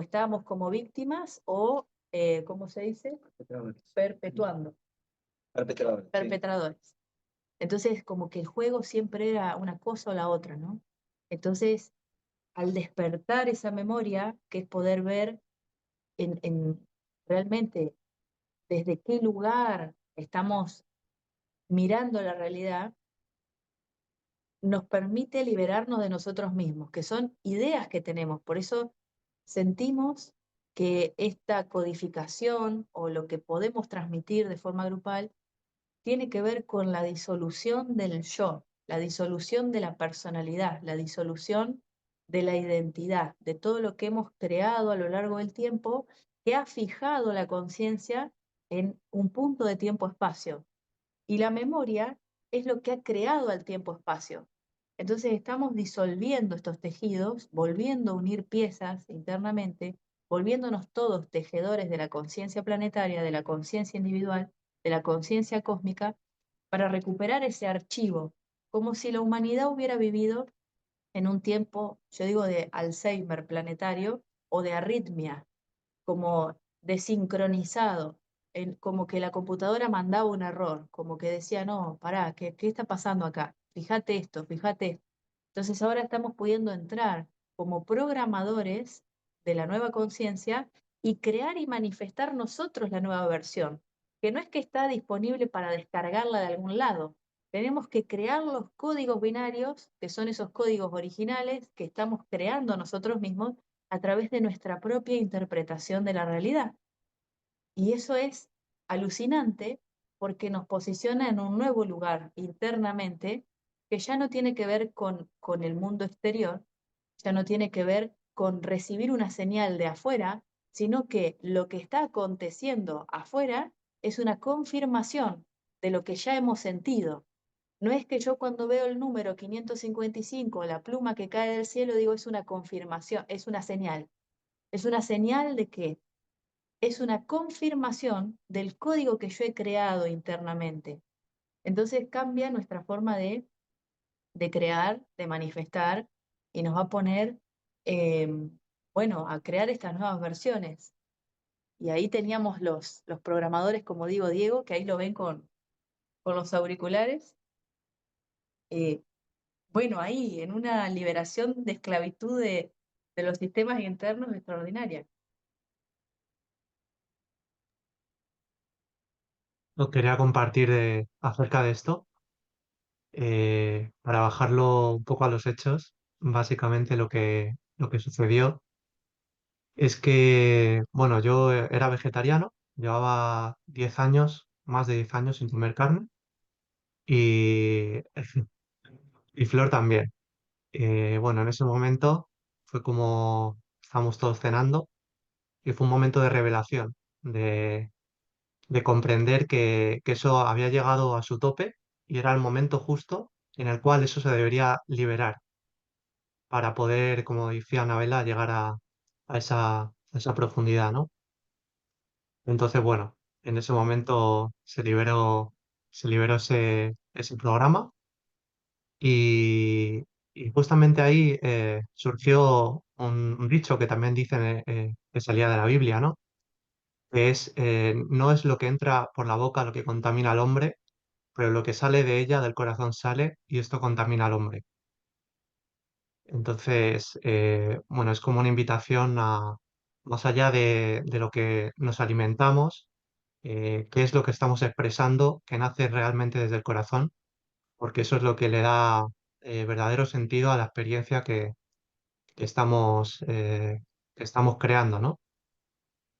estábamos como víctimas, o, ¿cómo se dice? Perpetuando, Perpetradores, sí. perpetradores. Entonces, como que el juego siempre era una cosa o la otra, ¿no? Entonces, al despertar esa memoria, que es poder ver realmente desde qué lugar estamos mirando la realidad, nos permite liberarnos de nosotros mismos, que son ideas que tenemos. Por eso sentimos que esta codificación o lo que podemos transmitir de forma grupal tiene que ver con la disolución del yo, la disolución de la personalidad, la disolución de la identidad, de todo lo que hemos creado a lo largo del tiempo que ha fijado la conciencia en un punto de tiempo-espacio. Y la memoria es lo que ha creado al tiempo-espacio. Entonces estamos disolviendo estos tejidos, volviendo a unir piezas internamente, volviéndonos todos tejedores de la conciencia planetaria, de la conciencia individual, de la conciencia cósmica, para recuperar ese archivo, como si la humanidad hubiera vivido en un tiempo, yo digo, de Alzheimer planetario o de arritmia, como desincronizado, como que la computadora mandaba un error, como que decía, no, pará, ¿qué está pasando acá? Fíjate esto, fíjate esto. Entonces ahora estamos pudiendo entrar como programadores de la nueva conciencia y crear y manifestar nosotros la nueva versión, que no es que está disponible para descargarla de algún lado. Tenemos que crear los códigos binarios, que son esos códigos originales que estamos creando nosotros mismos a través de nuestra propia interpretación de la realidad. Y eso es alucinante porque nos posiciona en un nuevo lugar internamente que ya no tiene que ver con el mundo exterior, ya no tiene que ver con recibir una señal de afuera, sino que lo que está aconteciendo afuera es una confirmación de lo que ya hemos sentido. No es que yo cuando veo el número 555, la pluma que cae del cielo, digo es una confirmación, es una señal. Es una señal de que es una confirmación del código que yo he creado internamente. Entonces cambia nuestra forma de crear, de manifestar, y nos va a poner, eh, bueno, a crear estas nuevas versiones. Y ahí teníamos los programadores, como digo, Diego, que ahí lo ven con los auriculares. eh, bueno, ahí, en una liberación de esclavitud de los sistemas internos extraordinaria. Lo quería compartir acerca de esto, para bajarlo un poco a los hechos. Básicamente lo que sucedió es que, bueno, yo era vegetariano, llevaba 10 años, más de 10 años sin comer carne y, y Flor también. Bueno, en ese momento fue como estábamos todos cenando y fue un momento de revelación, de comprender que eso había llegado a su tope y era el momento justo en el cual eso se debería liberar para poder, como decía Anabela, llegar a esa profundidad, ¿no? Entonces, bueno, en ese momento se liberó ese programa y, Y justamente ahí surgió un dicho que también dicen que salía de la Biblia, ¿no? Que es, no es lo que entra por la boca lo que contamina al hombre, pero lo que sale de ella, del corazón sale, y esto contamina al hombre. Entonces, bueno, es como una invitación a, más allá de lo que nos alimentamos, qué es lo que estamos expresando, que nace realmente desde el corazón, porque eso es lo que le da verdadero sentido a la experiencia que estamos, que estamos creando, ¿no?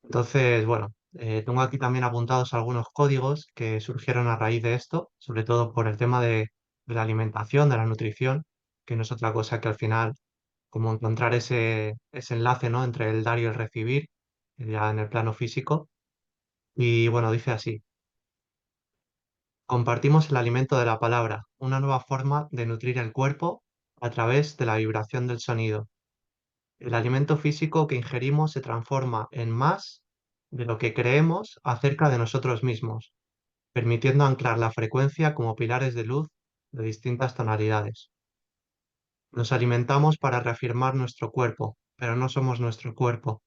Entonces, bueno, tengo aquí también apuntados algunos códigos que surgieron a raíz de esto, sobre todo por el tema de la alimentación, de la nutrición, que no es otra cosa que al final como encontrar ese enlace, ¿no? Entre el dar y el recibir, ya en el plano físico. Y bueno, dice así: compartimos el alimento de la palabra, una nueva forma de nutrir el cuerpo a través de la vibración del sonido. El alimento físico que ingerimos se transforma en más de lo que creemos acerca de nosotros mismos, permitiendo anclar la frecuencia como pilares de luz de distintas tonalidades. Nos alimentamos para reafirmar nuestro cuerpo, pero no somos nuestro cuerpo,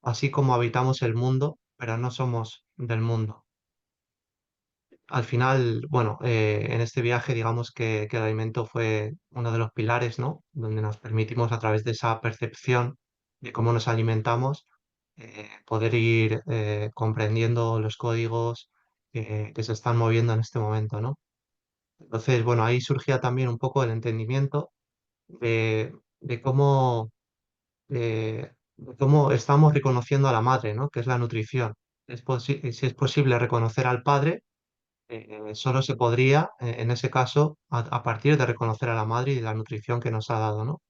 así como habitamos el mundo, pero no somos del mundo. Al final, bueno, en este viaje digamos que el alimento fue uno de los pilares, ¿no? Donde nos permitimos a través de esa percepción de cómo nos alimentamos, poder ir comprendiendo los códigos que se están moviendo en este momento, ¿no? Entonces, bueno, ahí surgía también un poco el entendimiento de cómo cómo estamos reconociendo a la madre, ¿no? Que es la nutrición. Si es posible reconocer al padre, solo se podría, en ese caso, a partir de reconocer a la madre y de la nutrición que nos ha dado, ¿no?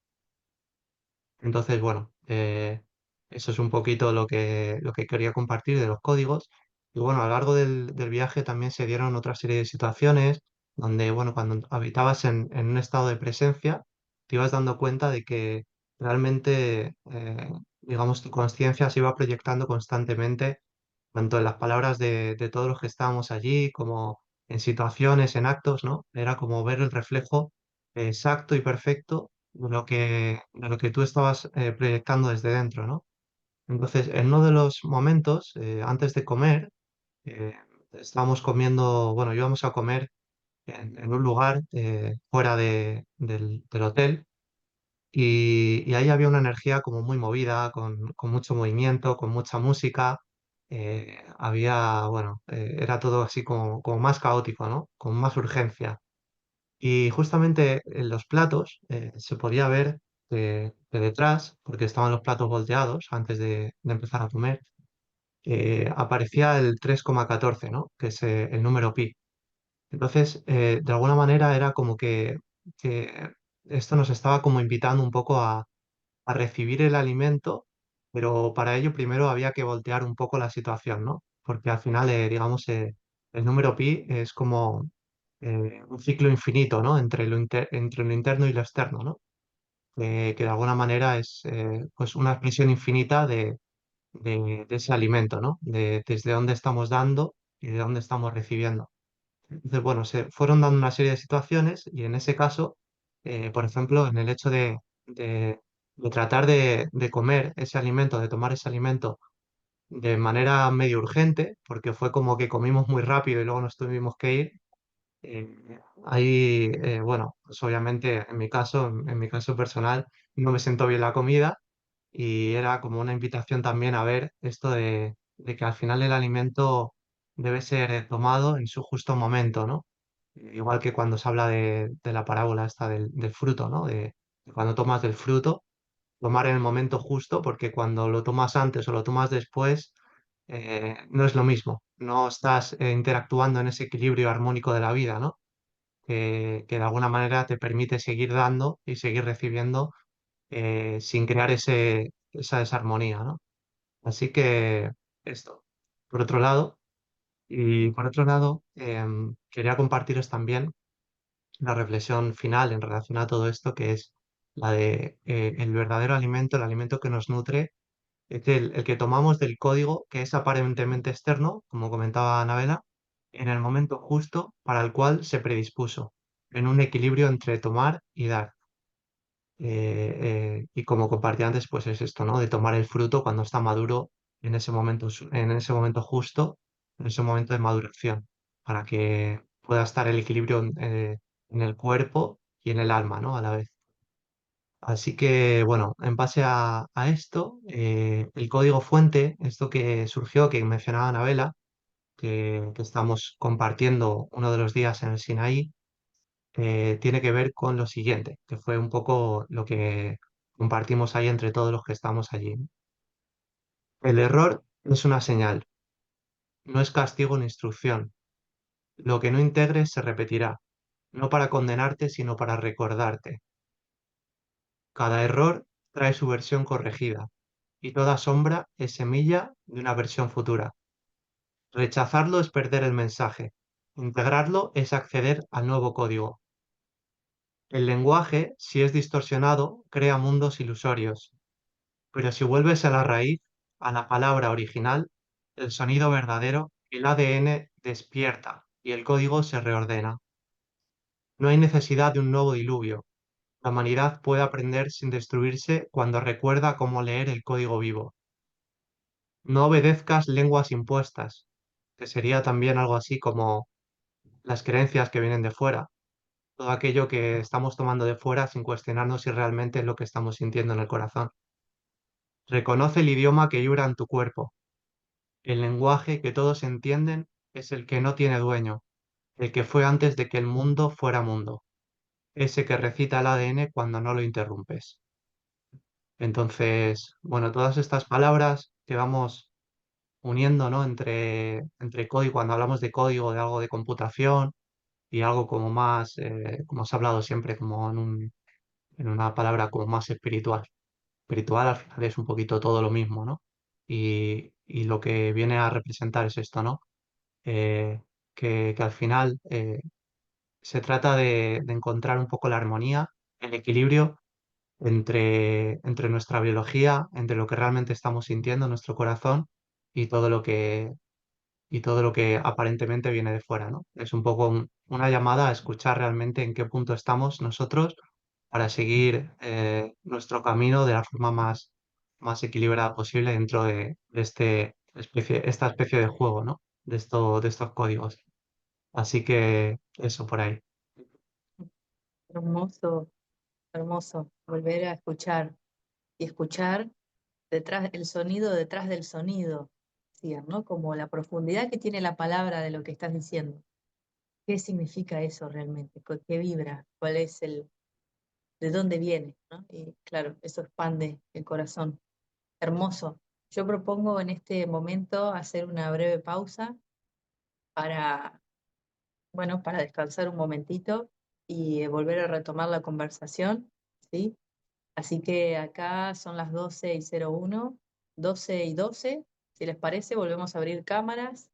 Entonces, bueno, eso es un poquito lo que quería compartir de los códigos. Y bueno, a lo largo del viaje también se dieron otra serie de situaciones donde, bueno, cuando habitabas en un estado de presencia, te ibas dando cuenta de que realmente, digamos, tu conciencia se iba proyectando constantemente, tanto en las palabras de todos los que estábamos allí, como en situaciones, en actos, ¿no? Era como ver el reflejo exacto y perfecto de lo que tú estabas proyectando desde dentro, ¿no? Entonces, en uno de los momentos, antes de comer, eh, estábamos comiendo, bueno, íbamos a comer en un lugar fuera del hotel y ahí había una energía como muy movida, con mucho movimiento, con mucha música. Había, bueno, era todo así como más caótico, ¿no? Con más urgencia. Y justamente en los platos se podía ver que detrás, porque estaban los platos volteados antes de empezar a comer, aparecía el 3,14, ¿no? Que es el número pi. Entonces, de alguna manera era como que esto nos estaba como invitando un poco a recibir el alimento, pero para ello primero había que voltear un poco la situación, ¿no? Porque al final, digamos, el número pi es como un ciclo infinito, ¿no? Entre lo interno y lo externo, ¿no? Que de alguna manera es pues una expresión infinita de ese alimento, ¿no? De desde dónde estamos dando y de dónde estamos recibiendo. Entonces, bueno, se fueron dando una serie de situaciones y en ese caso, por ejemplo, en el hecho de- de tratar de comer ese alimento, de tomar ese alimento de manera medio urgente, porque fue como que comimos muy rápido y luego nos tuvimos que ir, ahí, bueno, pues obviamente en mi caso personal, no me sentó bien la comida y era como una invitación también a ver esto de que al final el alimento debe ser tomado en su justo momento, ¿no? Igual que cuando se habla de la parábola esta del fruto, ¿no? De cuando tomas del fruto, tomar en el momento justo, porque cuando lo tomas antes o lo tomas después, no es lo mismo. No estás interactuando en ese equilibrio armónico de la vida, ¿no? Que de alguna manera te permite seguir dando y seguir recibiendo sin crear esa desarmonía, ¿no? Así que esto. Por otro lado, y por otro lado, quería compartiros también la reflexión final en relación a todo esto, que es la de el verdadero alimento, el alimento que nos nutre, es el que tomamos del código que es aparentemente externo, como comentaba Anabela, en el momento justo para el cual se predispuso, en un equilibrio entre tomar y dar. Y como compartí antes, pues es esto, ¿no? De tomar el fruto cuando está maduro en ese momento, en ese momento justo, en ese momento de maduración, para que pueda estar el equilibrio en el cuerpo y en el alma, ¿no? A la vez. Así que, bueno, en base a esto, el código fuente, esto que surgió, que mencionaba Anabela, que estamos compartiendo uno de los días en el Sinaí, tiene que ver con lo siguiente, que fue un poco lo que compartimos ahí entre todos los que estamos allí. El error es una señal, no es castigo ni instrucción. Lo que no integres se repetirá, no para condenarte, sino para recordarte. Cada error trae su versión corregida, y toda sombra es semilla de una versión futura. Rechazarlo es perder el mensaje, integrarlo es acceder al nuevo código. El lenguaje, si es distorsionado, crea mundos ilusorios. Pero si vuelves a la raíz, a la palabra original, el sonido verdadero, el ADN despierta y el código se reordena. No hay necesidad de un nuevo diluvio. La humanidad puede aprender sin destruirse cuando recuerda cómo leer el código vivo. No obedezcas lenguas impuestas, que sería también algo así como las creencias que vienen de fuera, todo aquello que estamos tomando de fuera sin cuestionarnos si realmente es lo que estamos sintiendo en el corazón. Reconoce el idioma que vibra en tu cuerpo. El lenguaje que todos entienden es el que no tiene dueño, el que fue antes de que el mundo fuera mundo, ese que recita el ADN cuando no lo interrumpes. Entonces, bueno, todas estas palabras que vamos uniendo, ¿no? Entre código, cuando hablamos de código, de algo de computación y algo como más, como se ha hablado siempre, como en una palabra como más espiritual. Espiritual al final es un poquito todo lo mismo, ¿no? Y lo que viene a representar es esto, ¿no? eh, que al final se trata de encontrar un poco la armonía, el equilibrio entre nuestra biología, entre lo que realmente estamos sintiendo en nuestro corazón y todo lo que aparentemente viene de fuera, ¿no? Es un poco una llamada a escuchar realmente en qué punto estamos nosotros para seguir nuestro camino de la forma más equilibrada posible dentro de esta especie de juego, ¿no? De estos códigos. Así que eso por ahí. Hermoso, hermoso. Volver a escuchar y escuchar detrás, el sonido detrás del sonido, decían, ¿no? Como la profundidad que tiene la palabra de lo que estás diciendo. ¿Qué significa eso realmente? ¿Qué vibra? ¿Cuál es de dónde viene? ¿No? Y claro, eso expande el corazón. Hermoso. Yo propongo en este momento hacer una breve pausa para, bueno, para descansar un momentito y volver a retomar la conversación, ¿sí? Así que acá son las 12:01, 12:12. Si les parece, volvemos a abrir cámaras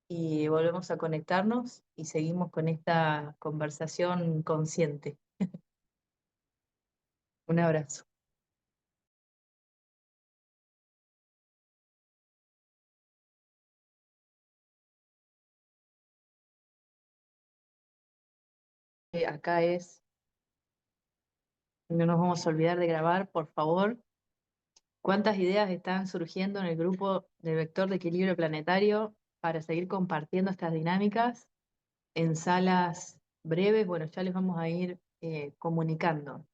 y volvemos a conectarnos y seguimos con esta conversación consciente. Un abrazo. Acá es, no nos vamos a olvidar de grabar, por favor. ¿Cuántas ideas están surgiendo en el grupo del Vector de Equilibrio Planetario para seguir compartiendo estas dinámicas en salas breves? Bueno, ya les vamos a ir comunicando.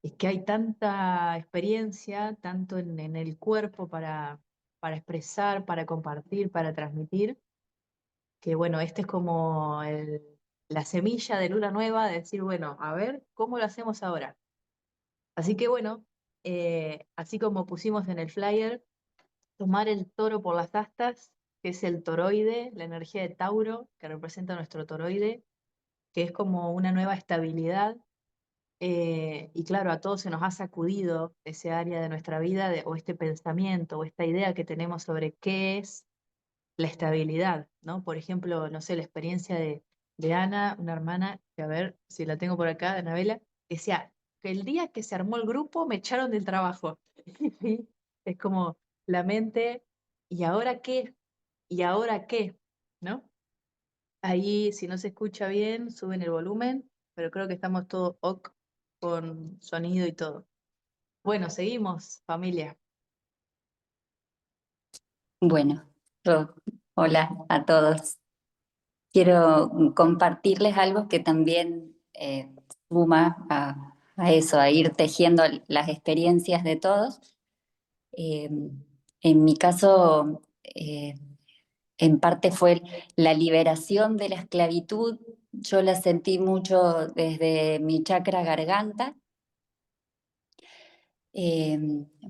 Es que hay tanta experiencia, tanto en el cuerpo para expresar, para compartir, para transmitir, que bueno, este es como la semilla de luna nueva de decir, bueno, a ver, ¿cómo lo hacemos ahora? Así que bueno, así como pusimos en el flyer, tomar el toro por las astas, que es el toroide, la energía de Tauro, que representa nuestro toroide, que es como una nueva estabilidad. Y claro, a todos se nos ha sacudido ese área de nuestra vida o este pensamiento o esta idea que tenemos sobre qué es la estabilidad, ¿no? Por ejemplo, no sé, la experiencia de Ana, una hermana, que a ver si la tengo por acá, de Anabela, que decía que el día que se armó el grupo me echaron del trabajo. ¿Sí? Es como la mente, ¿y ahora qué? ¿Y ahora qué? ¿No? Ahí, si no se escucha bien, suben el volumen, pero creo que estamos todos ok con sonido y todo. Bueno, seguimos, familia. Bueno, hola a todos. Quiero compartirles algo que también suma a eso, a ir tejiendo las experiencias de todos. Eh, en mi caso, en parte fue la liberación de la esclavitud. Yo la sentí mucho desde mi chakra garganta. Eh,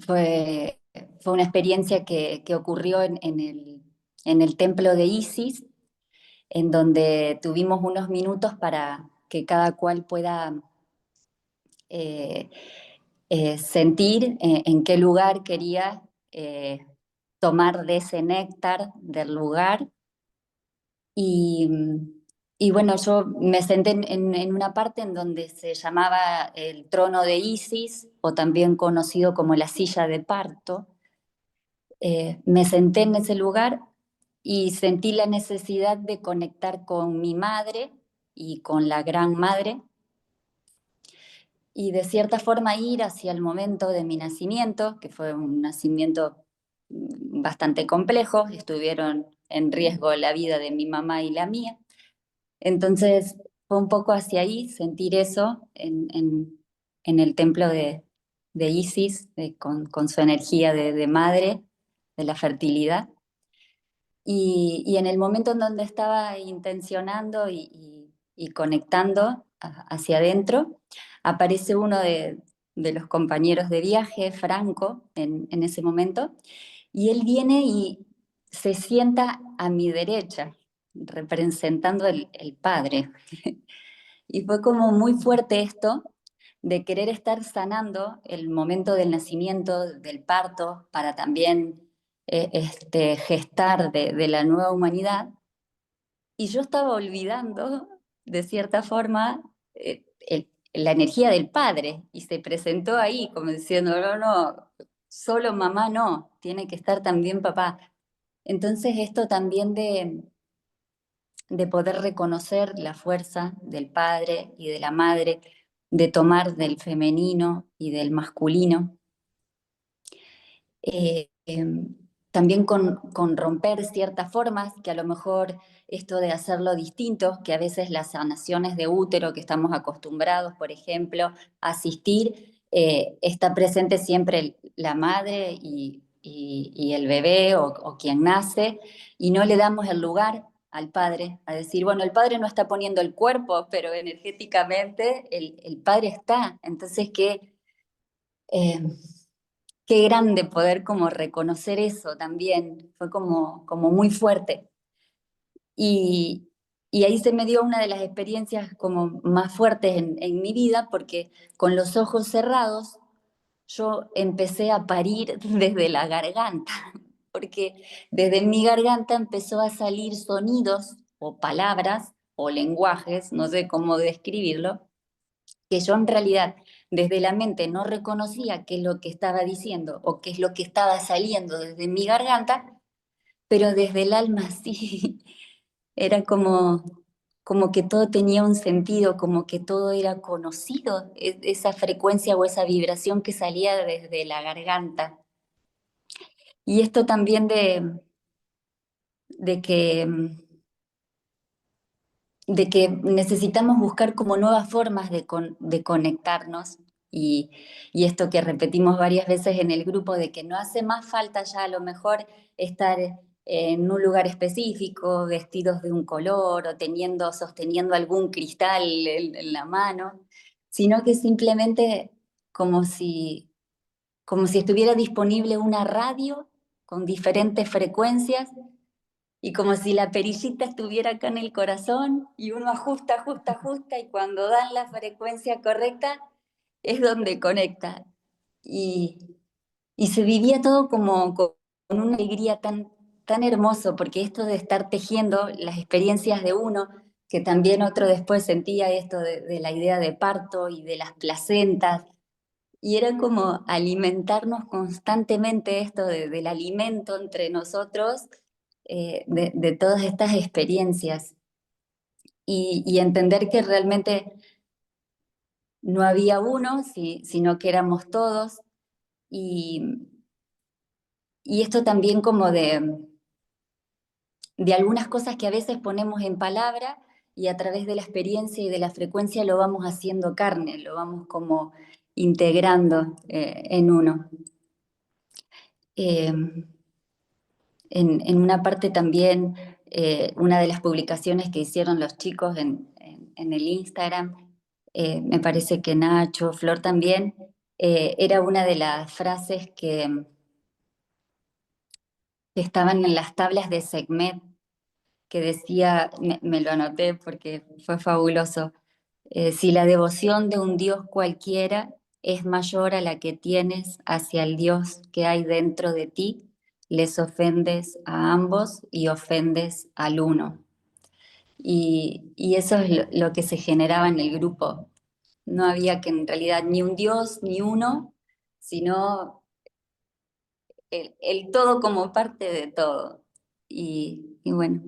fue una experiencia que ocurrió en el templo de Isis, en donde tuvimos unos minutos para que cada cual pueda eh, sentir en qué lugar quería tomar de ese néctar del lugar. Y, y bueno, yo me senté en una parte en donde se llamaba el trono de Isis, o también conocido como la silla de parto. Me senté en ese lugar y sentí la necesidad de conectar con mi madre y con la gran madre, y de cierta forma ir hacia el momento de mi nacimiento, que fue un nacimiento bastante complejo. Estuvieron en riesgo la vida de mi mamá y la mía. Entonces fue un poco hacia ahí, sentir eso en el templo de Isis, con su energía de madre, de la fertilidad. Y en el momento en donde estaba intencionando y conectando hacia adentro, aparece uno de los compañeros de viaje, Franco, en ese momento, y él viene y se sienta a mi derecha, representando el Padre. Y fue como muy fuerte esto de querer estar sanando el momento del nacimiento, del parto, para también gestar de la nueva humanidad. Y yo estaba olvidando, de cierta forma, la energía del padre, y se presentó ahí como diciendo, no, no, solo mamá no, tiene que estar también papá. Entonces esto también de poder reconocer la fuerza del padre y de la madre, de tomar del femenino y del masculino. También con romper ciertas formas, que a lo mejor esto de hacerlo distinto, que a veces las sanaciones de útero que estamos acostumbrados, por ejemplo, a asistir, está presente siempre la madre y el bebé o quien nace, y no le damos el lugar al padre, a decir, bueno, el padre no está poniendo el cuerpo, pero energéticamente el padre está. Entonces, eh, qué grande poder como reconocer eso también, fue como muy fuerte. Y, y ahí se me dio una de las experiencias como más fuertes en mi vida, porque con los ojos cerrados yo empecé a parir desde la garganta, porque desde mi garganta empezó a salir sonidos o palabras o lenguajes, no sé cómo describirlo, que yo en realidad desde la mente no reconocía qué es lo que estaba diciendo o qué es lo que estaba saliendo desde mi garganta, pero desde el alma sí. Era como que todo tenía un sentido, como que todo era conocido, esa frecuencia o esa vibración que salía desde la garganta. Y esto también de que de que necesitamos buscar como nuevas formas de conectarnos, y esto que repetimos varias veces en el grupo, de que no hace más falta ya a lo mejor estar en un lugar específico, vestidos de un color o sosteniendo algún cristal en la mano, sino que simplemente como como si estuviera disponible una radio con diferentes frecuencias, y como si la perillita estuviera acá en el corazón y uno ajusta, ajusta, ajusta, y cuando dan la frecuencia correcta es donde conecta. Y, y se vivía todo como con una alegría tan hermoso, porque esto de estar tejiendo las experiencias de uno, que también otro después sentía esto de la idea de parto y de las placentas, y era como alimentarnos constantemente esto del alimento entre nosotros, de todas estas experiencias, y entender que realmente no había uno, sino que éramos todos. Y esto también como de algunas cosas que a veces ponemos en palabra y a través de la experiencia y de la frecuencia lo vamos haciendo carne, lo vamos como integrando en uno. En una parte también, una de las publicaciones que hicieron los chicos en el Instagram, me parece que Nacho, Flor también, era una de las frases que estaban en las tablas de Sekhmet, que decía, me lo anoté porque fue fabuloso, si la devoción de un Dios cualquiera es mayor a la que tienes hacia el Dios que hay dentro de ti, les ofendes a ambos y ofendes al uno. Y eso es lo que se generaba en el grupo. No había que en realidad ni un Dios ni uno, sino el todo como parte de todo. Y bueno,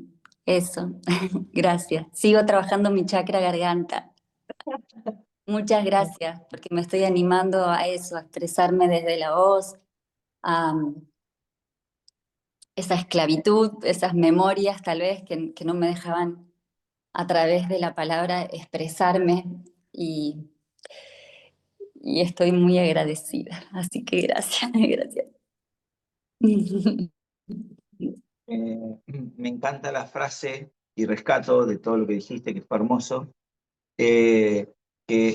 eso. Gracias. Sigo trabajando mi chakra garganta. Muchas gracias, porque me estoy animando a eso, a expresarme desde la voz, a esa esclavitud, esas memorias tal vez que no me dejaban a través de la palabra expresarme y, y estoy muy agradecida. Así que gracias, gracias. Me encanta la frase y rescato de todo lo que dijiste, que fue hermoso, que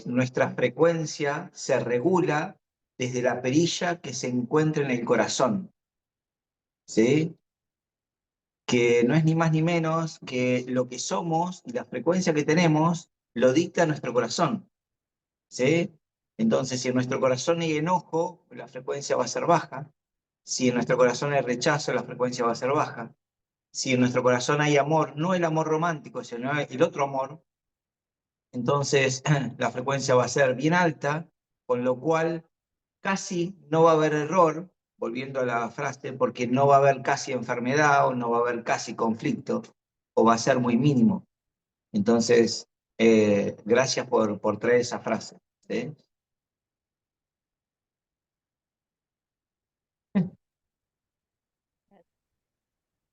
nuestra frecuencia se regula desde la perilla que se encuentra en el corazón, ¿sí? Que no es ni más ni menos que lo que somos y la frecuencia que tenemos lo dicta nuestro corazón, ¿sí? Entonces, si en nuestro corazón hay enojo, la frecuencia va a ser baja. Si en nuestro corazón hay rechazo, la frecuencia va a ser baja. Si en nuestro corazón hay amor, no el amor romántico, sino el otro amor, entonces la frecuencia va a ser bien alta, con lo cual casi no va a haber error, volviendo a la frase, porque no va a haber casi enfermedad o no va a haber casi conflicto, o va a ser muy mínimo. Entonces, gracias por traer esa frase, ¿sí?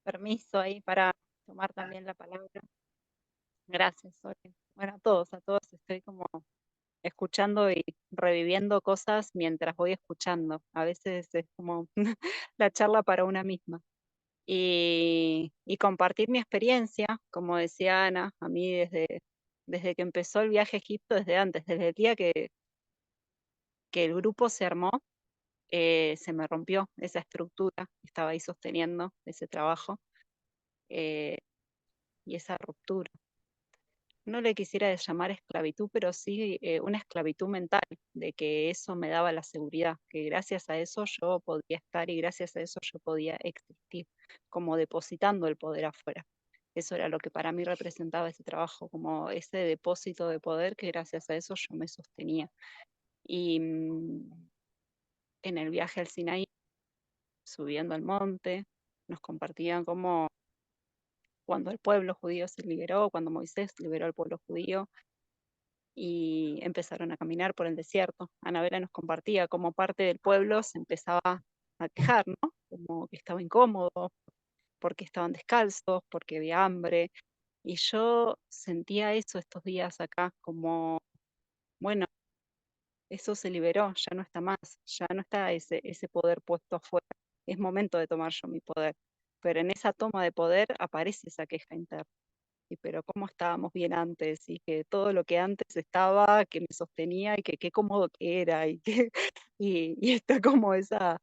Permiso ahí para tomar también la palabra. Gracias, Soren. Bueno, a todos, estoy como escuchando y reviviendo cosas mientras voy escuchando. A veces es como la charla para una misma. Y compartir mi experiencia, como decía Ana, a mí desde que empezó el viaje a Egipto, desde antes, desde el día que el grupo se armó, se me rompió esa estructura que estaba ahí sosteniendo ese trabajo y esa ruptura. No le quisiera llamar esclavitud, pero sí una esclavitud mental, de que eso me daba la seguridad, que gracias a eso yo podía estar y gracias a eso yo podía existir, como depositando el poder afuera. Eso era lo que para mí representaba ese trabajo, como ese depósito de poder que gracias a eso yo me sostenía. Y en el viaje al Sinaí, subiendo al monte, nos compartían cómo cuando el pueblo judío se liberó, cuando Moisés liberó al pueblo judío, y empezaron a caminar por el desierto. Anabela nos compartía cómo parte del pueblo se empezaba a quejar, ¿no? Como que estaba incómodo, porque estaban descalzos, porque había hambre. Y yo sentía eso estos días acá, como, bueno, eso se liberó, ya no está más, ya no está ese poder puesto afuera. Es momento de tomar yo mi poder. Pero en esa toma de poder aparece esa queja interna. Y pero cómo estábamos bien antes y que todo lo que antes estaba, que me sostenía y que qué cómodo que era y que y está como esa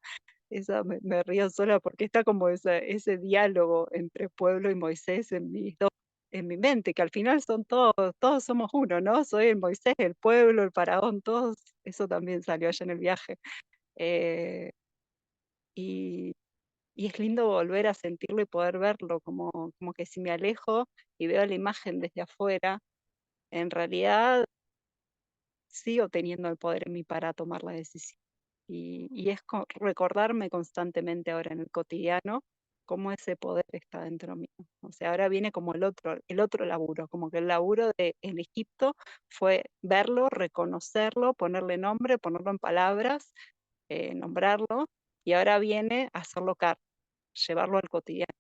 me río sola porque está como ese diálogo entre pueblo y Moisés en mi mente, que al final son todos somos uno, ¿no? Soy el Moisés, el pueblo, el faraón, todos, eso también salió allá en el viaje. Eh, y y es lindo volver a sentirlo y poder verlo, como que si me alejo y veo la imagen desde afuera, en realidad sigo teniendo el poder en mí para tomar la decisión. Y es recordarme constantemente ahora en el cotidiano cómo ese poder está dentro mío. O sea, ahora viene como el otro laburo, como que el laburo de en Egipto fue verlo, reconocerlo, ponerle nombre, ponerlo en palabras, nombrarlo, y ahora viene a hacerlo carne, llevarlo al cotidiano.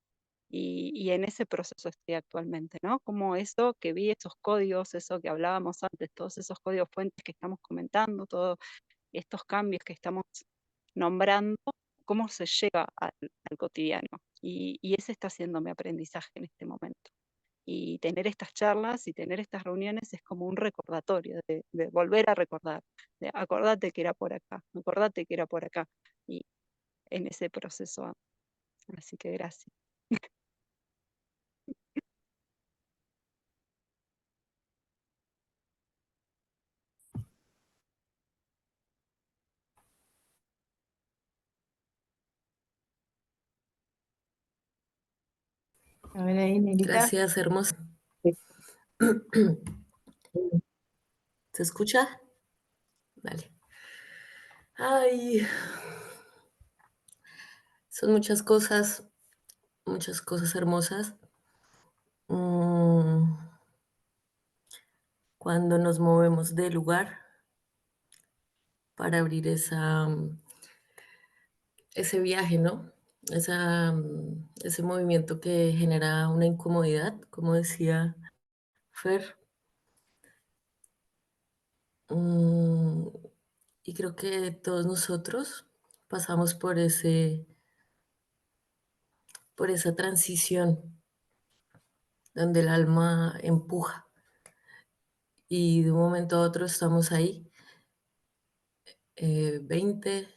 Y en ese proceso estoy actualmente, ¿no? Como eso que vi, esos códigos, eso que hablábamos antes, todos esos códigos fuentes que estamos comentando, todos estos cambios que estamos nombrando, cómo se lleva al cotidiano. Y ese está siendo mi aprendizaje en este momento. Y tener estas charlas y tener estas reuniones es como un recordatorio, de volver a recordar, de acordate que era por acá, acordate que era por acá. Y en ese proceso ando. Así que gracias. A ver ahí, Nelita. Gracias, hermosa. ¿Se escucha? Vale. Ay, son muchas cosas hermosas. Cuando nos movemos de lugar para abrir ese viaje, ¿no? Ese movimiento que genera una incomodidad, como decía Fer. Y creo que todos nosotros pasamos por esa transición donde el alma empuja y de un momento a otro estamos ahí, 20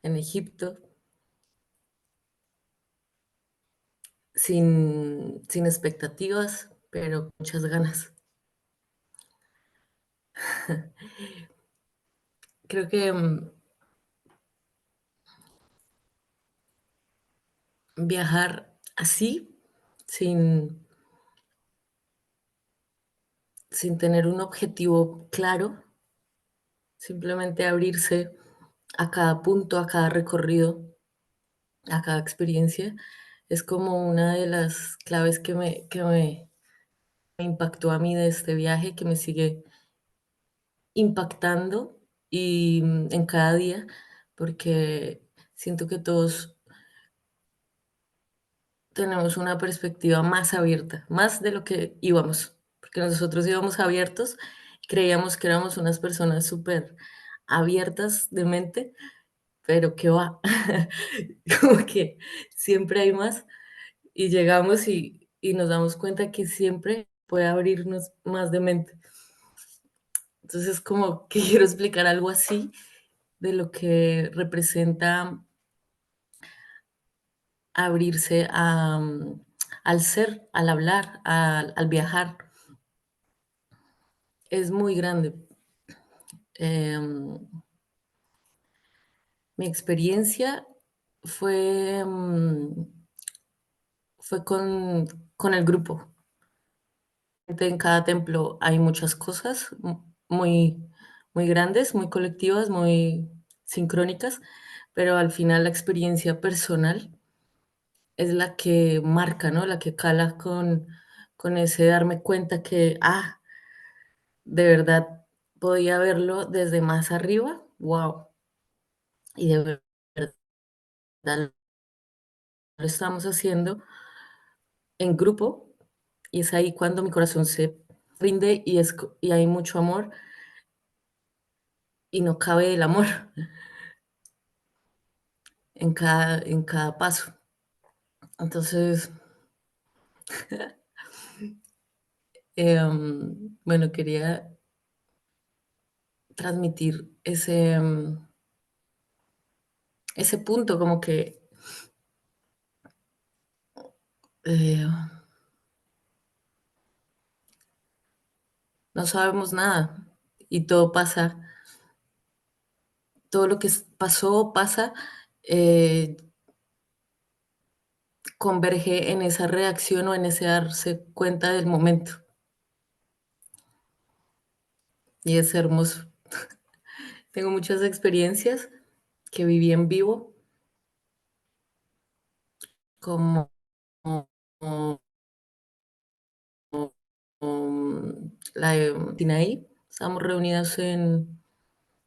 en Egipto, sin expectativas, pero con muchas ganas. Creo que viajar así, sin tener un objetivo claro, simplemente abrirse a cada punto, a cada recorrido, a cada experiencia, es como una de las claves que me impactó a mí de este viaje, que me sigue impactando y en cada día, porque siento que todos tenemos una perspectiva más abierta, más de lo que íbamos, porque nosotros íbamos abiertos, creíamos que éramos unas personas súper abiertas de mente, pero qué va, como que siempre hay más y llegamos y nos damos cuenta que siempre puede abrirnos más de mente. Entonces, como que quiero explicar algo así de lo que representa abrirse al ser, al hablar, al viajar. Es muy grande. Em, Mi experiencia fue, fue con el grupo. En cada templo hay muchas cosas muy, muy grandes, muy colectivas, muy sincrónicas, pero al final la experiencia personal es la que marca, ¿no? La que cala con ese darme cuenta que, de verdad podía verlo desde más arriba, wow, y de verdad lo estamos haciendo en grupo, y es ahí cuando mi corazón se rinde y hay mucho amor y no cabe el amor en cada paso. Entonces, bueno, quería transmitir ese punto, como que eh, no sabemos nada y todo pasa, todo lo que pasó, pasa, eh, converge en esa reacción o en ese darse cuenta del momento. Y es hermoso. Tengo muchas experiencias que viví en vivo como la de Sinaí. Estábamos reunidos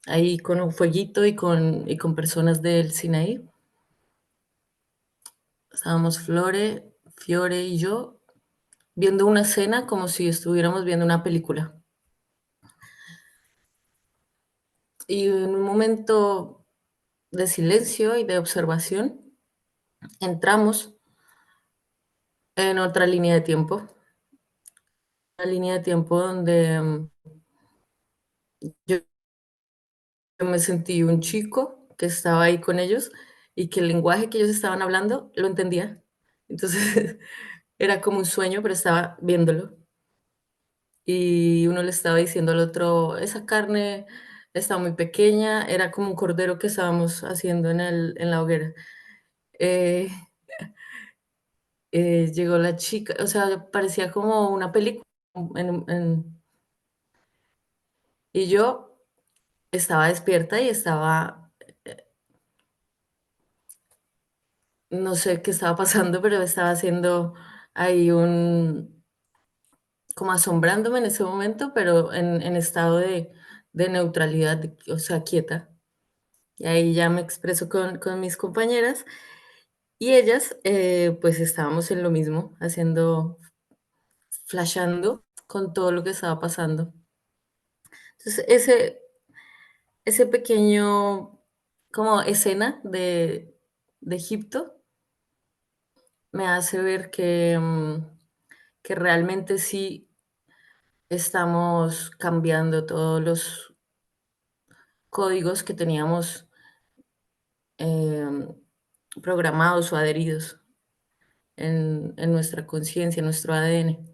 ahí con un fueguito y con personas del Sinaí. Estábamos Fiore y yo viendo una escena como si estuviéramos viendo una película. Y en un momento de silencio y de observación, entramos en otra línea de tiempo. Una línea de tiempo donde yo me sentí un chico que estaba ahí con ellos y que el lenguaje que ellos estaban hablando lo entendía. Entonces era como un sueño, pero estaba viéndolo. Y uno le estaba diciendo al otro, esa carne está muy pequeña, era como un cordero que estábamos haciendo en la hoguera. Eh, llegó la chica, o sea, parecía como una película. Y yo estaba despierta y estaba, no sé qué estaba pasando, pero estaba haciendo ahí como asombrándome en ese momento, pero en estado de neutralidad, o sea, quieta. Y ahí ya me expreso con mis compañeras y ellas, pues estábamos en lo mismo, flashando con todo lo que estaba pasando. Entonces, ese pequeño como escena de Egipto me hace ver que realmente sí estamos cambiando todos los códigos que teníamos em, programados o adheridos en nuestra conciencia, en nuestro ADN,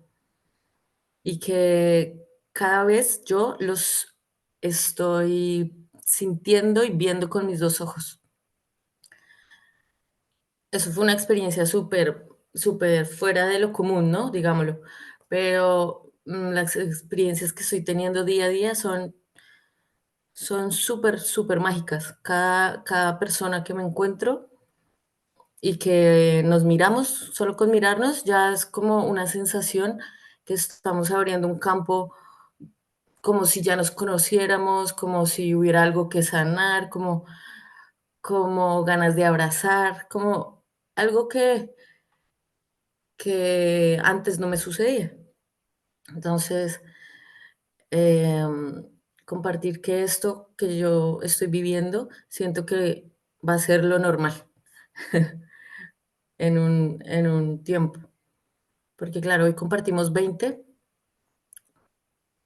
y que cada vez yo los estoy sintiendo y viendo con mis dos ojos. Eso fue una experiencia súper, súper fuera de lo común, ¿no? Digámoslo. Pero las experiencias que estoy teniendo día a día son súper, súper mágicas. Cada persona que me encuentro y que nos miramos, solo con mirarnos, ya es como una sensación que estamos abriendo un campo como si ya nos conociéramos, como si hubiera algo que sanar, como ganas de abrazar, como algo que antes no me sucedía. Entonces, em, compartir que esto que yo estoy viviendo, siento que va a ser lo normal en un tiempo. Porque claro, hoy compartimos 20,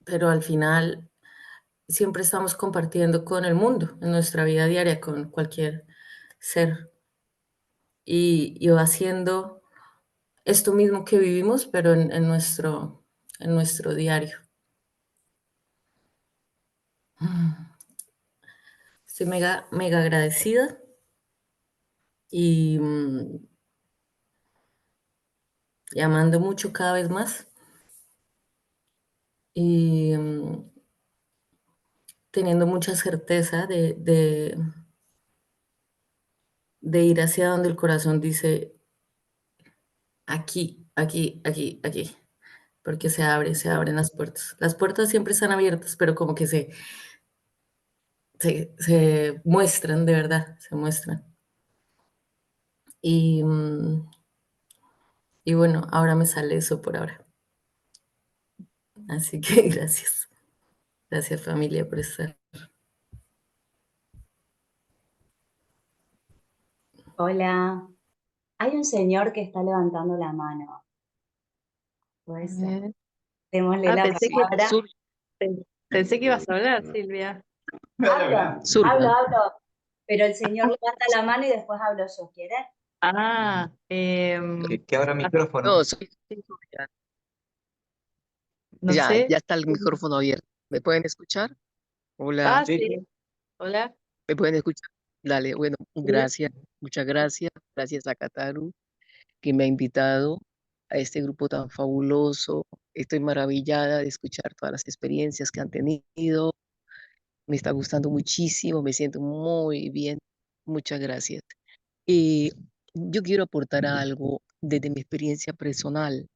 pero al final siempre estamos compartiendo con el mundo, en nuestra vida diaria, con cualquier ser. Y va haciendo esto mismo que vivimos, pero en nuestro diario. Estoy mega, mega agradecida y amando mucho cada vez más y teniendo mucha certeza de ir hacia donde el corazón dice, aquí, aquí, aquí, aquí, porque se abren las puertas. Las puertas siempre están abiertas, pero como que se muestran de verdad, se muestran. Y, y bueno, ahora me sale eso por ahora. Así que gracias. Gracias familia por estar. Hola, hay un señor que está levantando la mano. Puede ser. Bien. Démosle la Pensé palabra. pensé que ibas a hablar, Silvia. Hablo, pero el señor levanta la mano y después hablo yo, ¿quiere? Ah, Que abra micrófono. No, no ya sé. está el micrófono abierto. ¿Me pueden escuchar? Hola, Ah, sí. Hola. ¿me pueden escuchar? Dale, bueno, Sí. gracias, muchas gracias. Gracias a Kataru que me ha invitado a este grupo tan fabuloso. Estoy maravillada de escuchar todas las experiencias que han tenido. Me está gustando muchísimo, me siento muy bien. Muchas gracias. Y yo quiero aportar algo desde mi experiencia personal.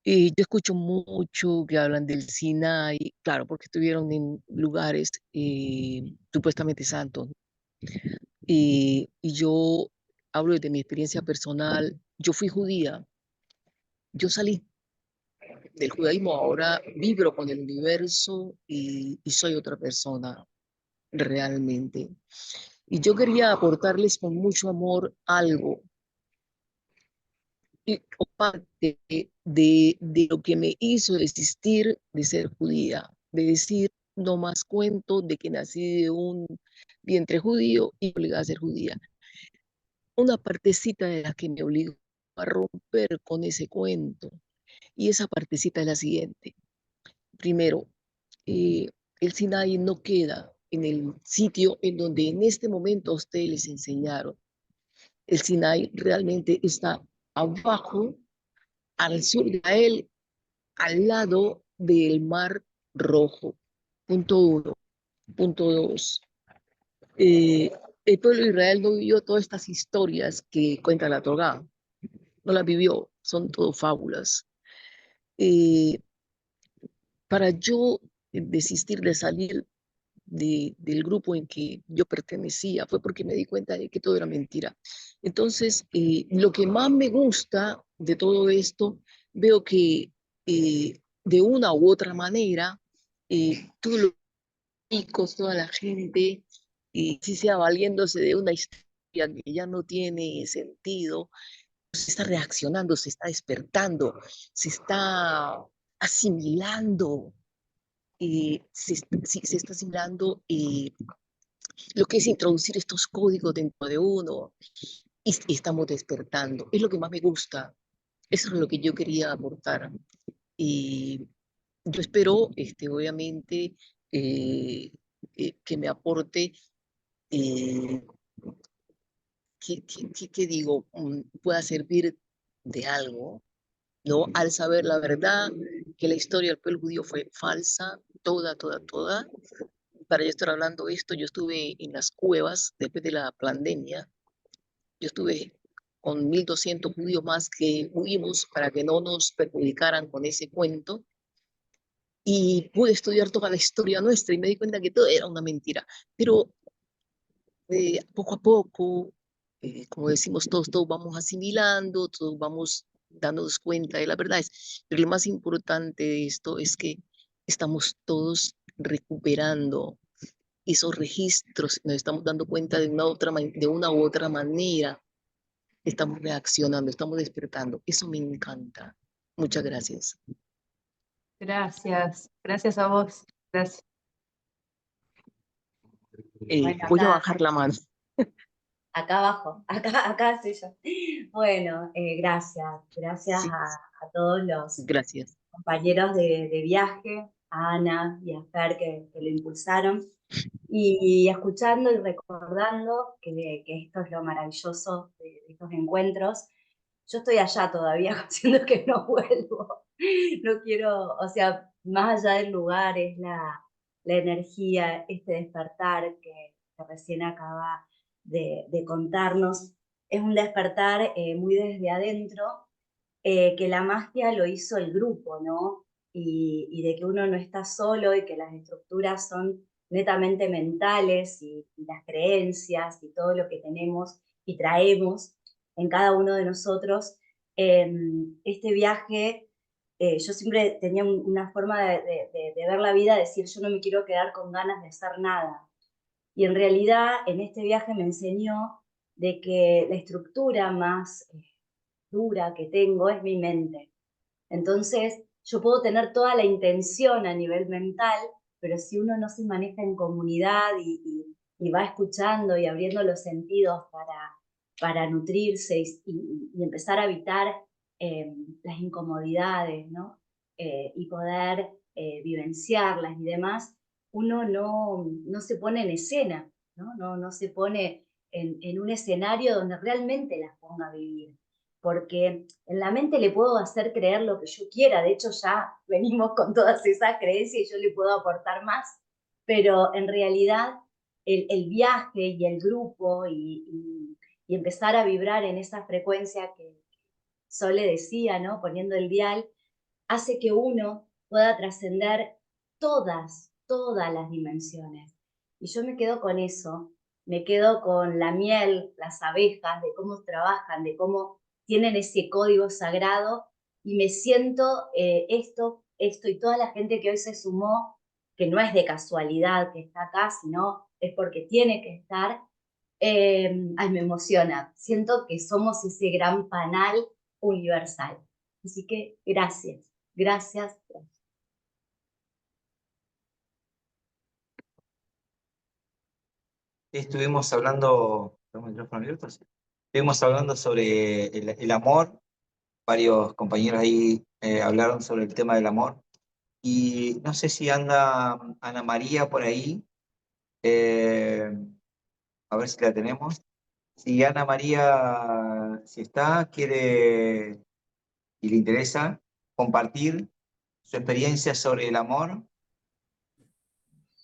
Yo escucho mucho que hablan del Sinai, claro, porque estuvieron en lugares supuestamente santos. Y yo hablo desde mi experiencia personal. Yo fui judía, yo salí del judaísmo, ahora vibro con el universo y soy otra persona realmente. Y yo quería aportarles con mucho amor algo, y parte de lo que me hizo desistir de ser judía, de decir, no más cuento de que nací de un vientre judío y obligada a ser judía. Una partecita de la que me obligó a romper con ese cuento, y esa partecita es la siguiente. Primero, el Sinaí no queda en el sitio en donde en este momento a ustedes les enseñaron. El Sinaí realmente está abajo, al sur de Israel, al lado del Mar Rojo. Punto 1. Punto 2. El pueblo de Israel no vivió todas estas historias que cuenta la Torá. No las vivió, son todo fábulas. Eh, para yo desistir de salir del grupo en que yo pertenecía fue porque me di cuenta de que todo era mentira. Entonces, lo que más me gusta de todo esto, veo que de una u otra manera, todos los chicos, toda la gente, si sea valiéndose de una historia que ya no tiene sentido, se está reaccionando, se está despertando, se está asimilando, se está asimilando lo que es introducir estos códigos dentro de uno y estamos despertando. Es lo que más me gusta. Eso es lo que yo quería aportar. Y yo espero, obviamente, que me aporte, eh, que digo, pueda servir de algo, ¿no? Al saber la verdad, que la historia del pueblo judío fue falsa, toda, toda, toda. Para yo estar hablando esto, yo estuve en las cuevas después de la pandemia. Yo estuve con 1.200 judíos más que huimos para que no nos perjudicaran con ese cuento. Y pude estudiar toda la historia nuestra y me di cuenta que todo era una mentira. Pero poco a poco, como decimos todos vamos asimilando, todos vamos dándonos cuenta de la verdad. Pero lo más importante de esto es que estamos todos recuperando esos registros, nos estamos dando cuenta de una u otra manera, estamos reaccionando, estamos despertando. Eso me encanta. Muchas gracias. Gracias, gracias a vos. Gracias. Bueno, Voy a acá, bajar la mano. acá abajo, acá soy yo. Bueno, gracias Sí, a todos los gracias. compañeros de viaje, a Ana y a Fer que lo impulsaron. Y escuchando y recordando que esto es lo maravilloso de estos encuentros. Yo estoy allá todavía, siendo que no vuelvo. No quiero, o sea, más allá del lugar, es la energía, este despertar que recién acaba de contarnos. Es un despertar muy desde adentro, que la magia lo hizo el grupo, ¿no? Y de que uno no está solo y que las estructuras son netamente mentales y las creencias y todo lo que tenemos y traemos en cada uno de nosotros. Este viaje, yo siempre tenía una forma de ver la vida, decir, yo no me quiero quedar con ganas de hacer nada. Y en realidad, en este viaje me enseñó de que la estructura más dura que tengo es mi mente. Entonces, yo puedo tener toda la intención a nivel mental, pero si uno no se maneja en comunidad y va escuchando y abriendo los sentidos para nutrirse y empezar a evitar las incomodidades, ¿no? Y poder vivenciarlas y demás, uno no se pone en escena, no se pone en un escenario donde realmente las ponga a vivir. Porque en la mente le puedo hacer creer lo que yo quiera, de hecho ya venimos con todas esas creencias y yo le puedo aportar más, pero en realidad el viaje y el grupo y empezar a vibrar en esa frecuencia que Sole decía, ¿no? Poniendo el dial, hace que uno pueda trascender todas las dimensiones. Y yo me quedo con eso, me quedo con la miel, las abejas, de cómo trabajan, de cómo tienen ese código sagrado, y me siento esto y toda la gente que hoy se sumó, que no es de casualidad que está acá, sino es porque tiene que estar, ay, me emociona. Siento que somos ese gran panal universal. Así que gracias, gracias. Estuvimos hablando, ¿tenemos el micrófono abierto? Sí. Estuvimos hablando sobre el amor, varios compañeros ahí hablaron sobre el tema del amor, y no sé si anda Ana María por ahí, eh, a ver si la tenemos. Si Ana María, si está, quiere y le interesa compartir su experiencia sobre el amor.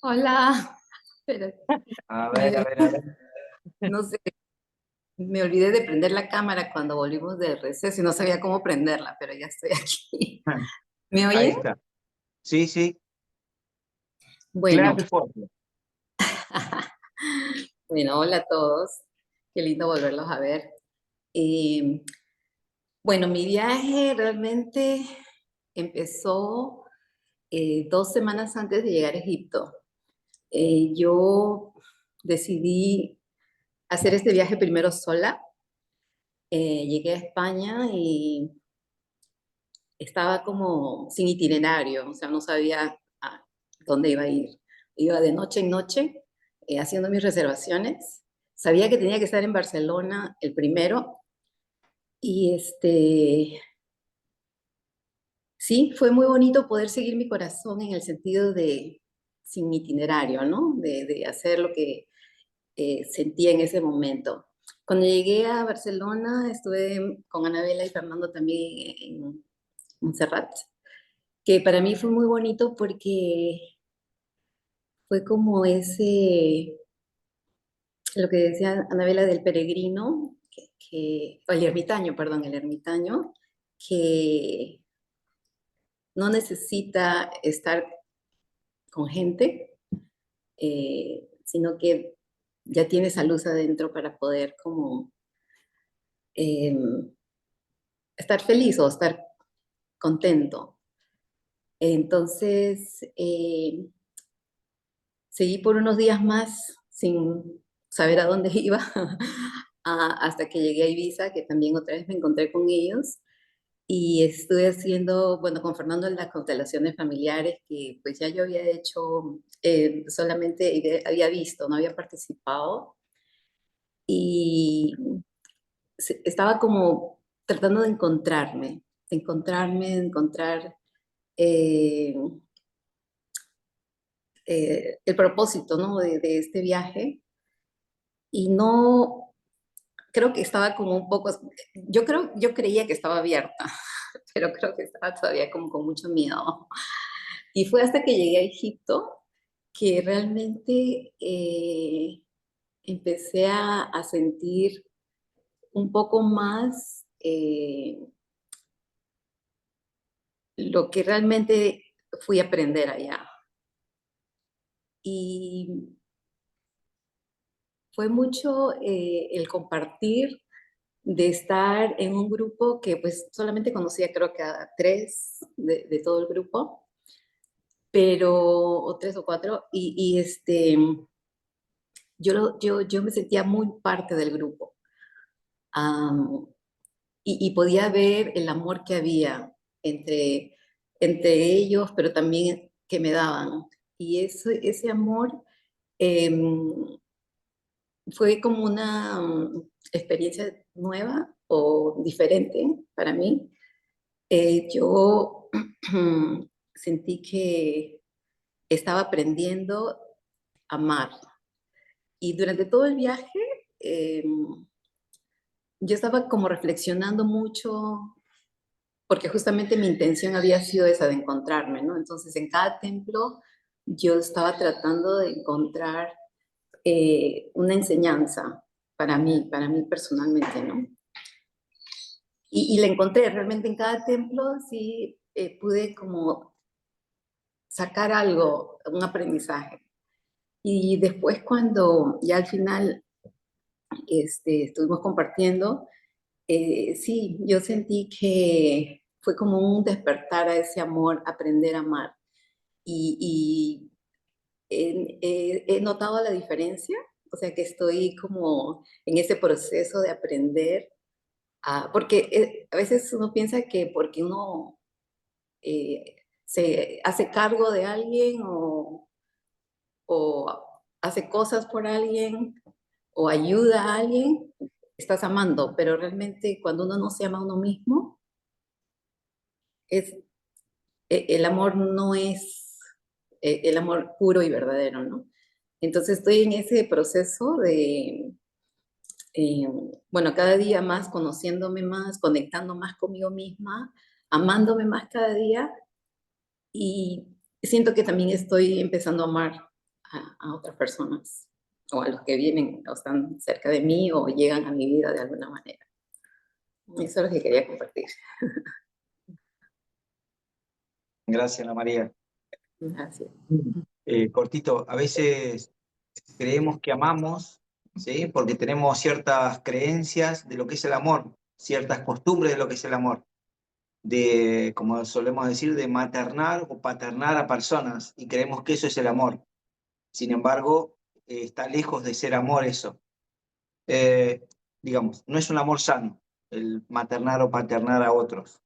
Hola, pero A ver, a ver, a ver. no sé, me olvidé de prender la cámara cuando volvimos del receso y no sabía cómo prenderla, pero ya estoy aquí. ¿Me Ahí oyen? está. Sí, sí, Bueno, claro y fuerte. bueno, hola a todos. Qué lindo volverlos a ver. Eh, bueno, mi viaje realmente empezó 2 semanas antes de llegar a Egipto. Yo decidí hacer este viaje primero sola. Llegué a España y estaba como sin itinerario, o sea, no sabía a dónde iba a ir. Iba de noche en noche haciendo mis reservaciones. Sabía que tenía que estar en Barcelona el primero y sí, fue muy bonito poder seguir mi corazón en el sentido de sin itinerario, ¿no? De hacer lo que sentía en ese momento. Cuando llegué a Barcelona estuve con Anabela y Fernando también en Montserrat, que para mí fue muy bonito porque fue como lo que decía Anabela del peregrino, o el ermitaño, perdón, el ermitaño, que no necesita estar con gente, sino que ya tiene esa luz adentro para poder como estar feliz o estar contento. Entonces, seguí por unos días más sin saber a dónde iba, hasta que llegué a Ibiza, que también otra vez me encontré con ellos. Y estuve haciendo, bueno, con Fernando las constelaciones familiares, que pues ya yo había hecho, solamente había visto, no había participado. Y estaba como tratando de encontrar eh, el propósito, ¿no? de este viaje. Y no, creo que estaba como un poco, yo creía que estaba abierta, pero creo que estaba todavía como con mucho miedo. Y fue hasta que llegué a Egipto que realmente empecé a sentir un poco más lo que realmente fui a aprender allá. Y fue mucho el compartir, de estar en un grupo que pues solamente conocía creo que a 3 de todo el grupo, pero, o 3 o 4, yo me sentía muy parte del grupo. Am, y podía ver el amor que había entre, entre ellos, pero también que me daban. Y ese amor fue como una experiencia nueva o diferente para mí. Yo sentí que estaba aprendiendo a amar. Y durante todo el viaje, yo estaba como reflexionando mucho, porque justamente mi intención había sido esa de encontrarme, ¿no? Entonces, en cada templo yo estaba tratando de encontrar una enseñanza, para mí personalmente, ¿no? Y la encontré realmente en cada templo, sí, pude como sacar algo, un aprendizaje. Y después cuando ya al final estuvimos compartiendo, sí, yo sentí que fue como un despertar a ese amor, aprender a amar. Y he notado la diferencia, o sea que estoy como en ese proceso de aprender, porque a veces uno piensa que porque uno se hace cargo de alguien o hace cosas por alguien o ayuda a alguien, estás amando, pero realmente cuando uno no se ama a uno mismo, el amor no es el amor puro y verdadero, ¿no? Entonces estoy en ese proceso de, bueno, cada día más, conociéndome más, conectando más conmigo misma, amándome más cada día y siento que también estoy empezando a amar a otras personas o a los que vienen o están cerca de mí o llegan a mi vida de alguna manera. Eso es lo que quería compartir. Gracias, Ana María. Gracias. Cortito, a veces creemos que amamos, ¿sí? Porque tenemos ciertas creencias de lo que es el amor, ciertas costumbres de lo que es el amor, de, como solemos decir, de maternar o paternar a personas, y creemos que eso es el amor. Sin embargo, está lejos de ser amor eso. Digamos, no es un amor sano el maternar o paternar a otros.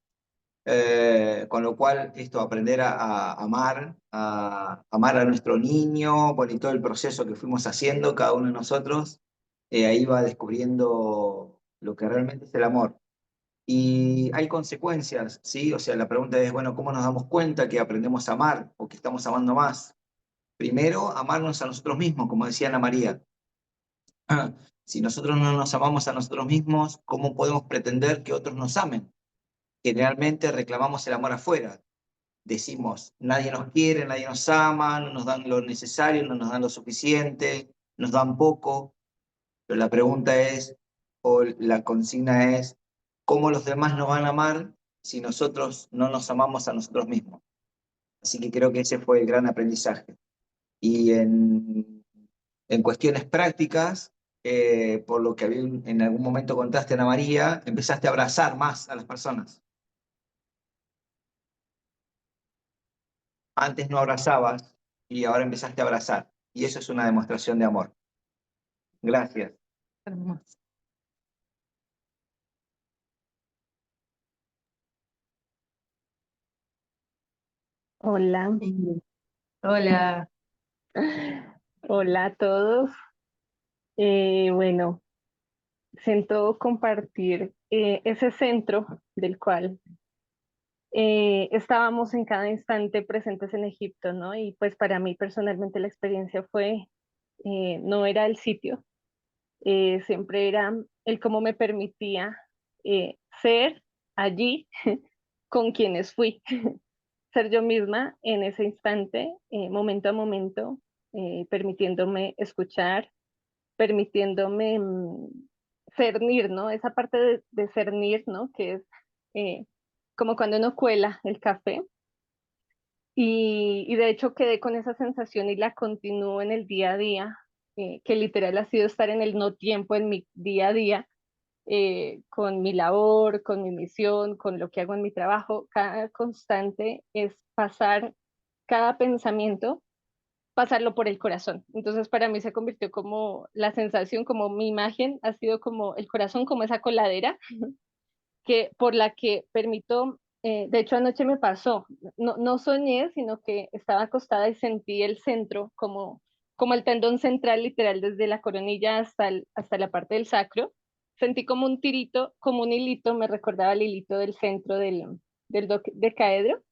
Con lo cual, esto, aprender a amar a nuestro niño, bueno, y todo el proceso que fuimos haciendo cada uno de nosotros, ahí va descubriendo lo que realmente es el amor. Y hay consecuencias, ¿sí? O sea, la pregunta es, bueno, ¿cómo nos damos cuenta que aprendemos a amar o que estamos amando más? Primero, amarnos a nosotros mismos, como decía Ana María. Si nosotros no nos amamos a nosotros mismos, ¿cómo podemos pretender que otros nos amen? Generalmente reclamamos el amor afuera. Decimos, nadie nos quiere, nadie nos ama, no nos dan lo necesario, no nos dan lo suficiente, nos dan poco. Pero la pregunta es, o la consigna es, ¿cómo los demás nos van a amar si nosotros no nos amamos a nosotros mismos? Así que creo que ese fue el gran aprendizaje. Y en cuestiones prácticas, por lo que en algún momento contaste, Ana María, empezaste a abrazar más a las personas. Antes no abrazabas y ahora empezaste a abrazar. Y eso es una demostración de amor. Gracias. Hermoso. Hola, Hola. hola a todos. Bueno, siento compartir ese centro del cual estábamos en cada instante presentes en Egipto, ¿no? Y pues para mí personalmente la experiencia fue, no era el sitio, siempre era el cómo me permitía ser allí con quienes fui, ser yo misma en ese instante, momento a momento, permitiéndome escuchar, permitiéndome cernir, ¿no? Esa parte de cernir, ¿no? Que es eh, como cuando uno cuela el café. Y de hecho quedé con esa sensación y la continúo en el día a día, que literal ha sido estar en el no tiempo en mi día a día, con mi labor, con mi misión, con lo que hago en mi trabajo. Cada constante es pasar cada pensamiento, pasarlo por el corazón. Entonces para mí se convirtió como la sensación, como mi imagen ha sido como el corazón, como esa coladera que por la que permito, de hecho anoche me pasó, no soñé, sino que estaba acostada y sentí el centro como el tendón central literal desde la coronilla hasta la parte del sacro. Sentí como un tirito, como un hilito, me recordaba el hilito del centro del dodecaedro,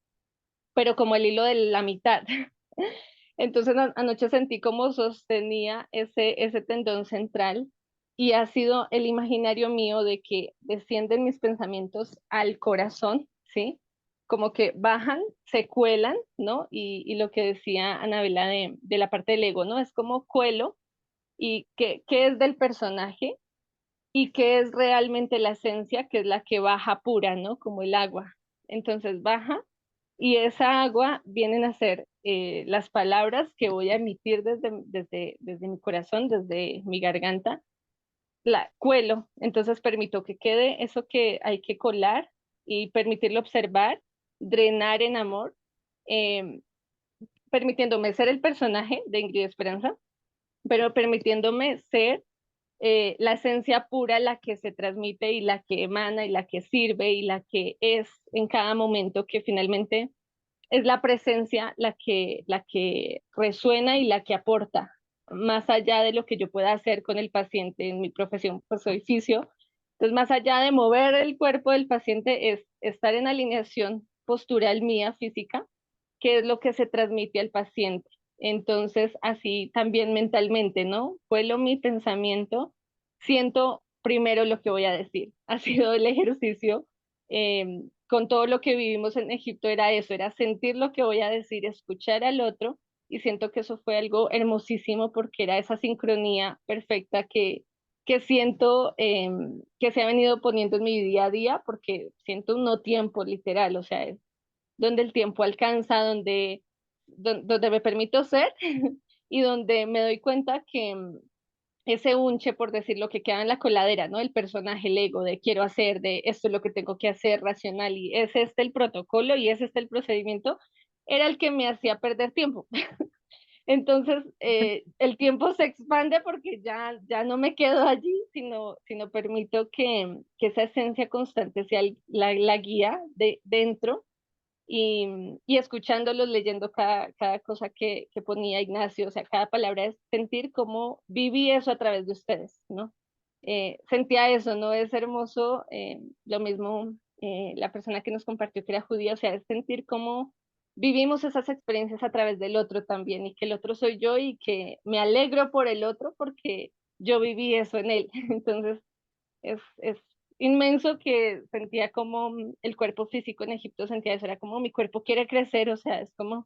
pero como el hilo de la mitad. Entonces anoche sentí como sostenía ese tendón central y ha sido el imaginario mío de que descienden mis pensamientos al corazón, ¿sí? Como que bajan, se cuelan, ¿no? Y lo que decía Anabela de la parte del ego, ¿no? Es como cuelo y qué es del personaje y qué es realmente la esencia, que es la que baja pura, ¿no? Como el agua. Entonces baja y esa agua vienen a ser las palabras que voy a emitir desde mi corazón, desde mi garganta, la cuelo, entonces permito que quede eso que hay que colar y permitirlo observar, drenar en amor, eh, permitiéndome ser el personaje de Ingrid Esperanza, pero permitiéndome ser la esencia pura, la que se transmite y la que emana y la que sirve y la que es en cada momento, que finalmente es la presencia la que resuena y la que aporta, más allá de lo que yo pueda hacer con el paciente. En mi profesión, pues soy fisio, entonces más allá de mover el cuerpo del paciente es estar en alineación postural mía física, que es lo que se transmite al paciente. Entonces, así también mentalmente, ¿no? Vuelo mi pensamiento, siento primero lo que voy a decir. Ha sido el ejercicio con todo lo que vivimos en Egipto, era eso, era sentir lo que voy a decir, escuchar al otro, y siento que eso fue algo hermosísimo porque era esa sincronía perfecta que siento que se ha venido poniendo en mi día a día, porque siento un no tiempo literal, o sea, es donde el tiempo alcanza, donde me permito ser y donde me doy cuenta que ese unche, por decir lo que queda en la coladera, ¿no? El personaje, el ego, de quiero hacer, de esto es lo que tengo que hacer, racional, y es este el protocolo y es este el procedimiento, era el que me hacía perder tiempo. Entonces, el tiempo se expande porque ya no me quedo allí, sino permito que esa esencia constante sea la guía de dentro y escuchándolos, leyendo cada cosa que ponía Ignacio, o sea, cada palabra es sentir cómo viví eso a través de ustedes, ¿no? Sentía eso, ¿no? Es hermoso, lo mismo la persona que nos compartió que era judía, o sea, es sentir cómo vivimos esas experiencias a través del otro también, y que el otro soy yo y que me alegro por el otro porque yo viví eso en él. Entonces, es inmenso, que sentía como el cuerpo físico en Egipto sentía eso, era como mi cuerpo quiere crecer, o sea, es como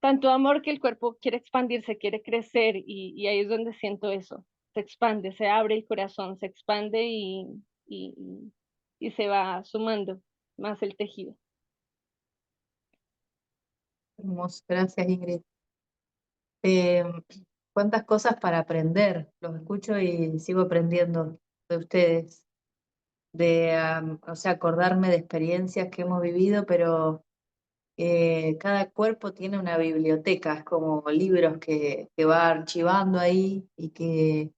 tanto amor que el cuerpo quiere expandirse, quiere crecer, y ahí es donde siento eso, se expande, se abre el corazón, se expande y, y se va sumando más el tejido. Hermoso, gracias Ingrid. Cuántas cosas para aprender, los escucho y sigo aprendiendo de ustedes, o sea, acordarme de experiencias que hemos vivido, pero cada cuerpo tiene una biblioteca, es como libros que va archivando ahí, y que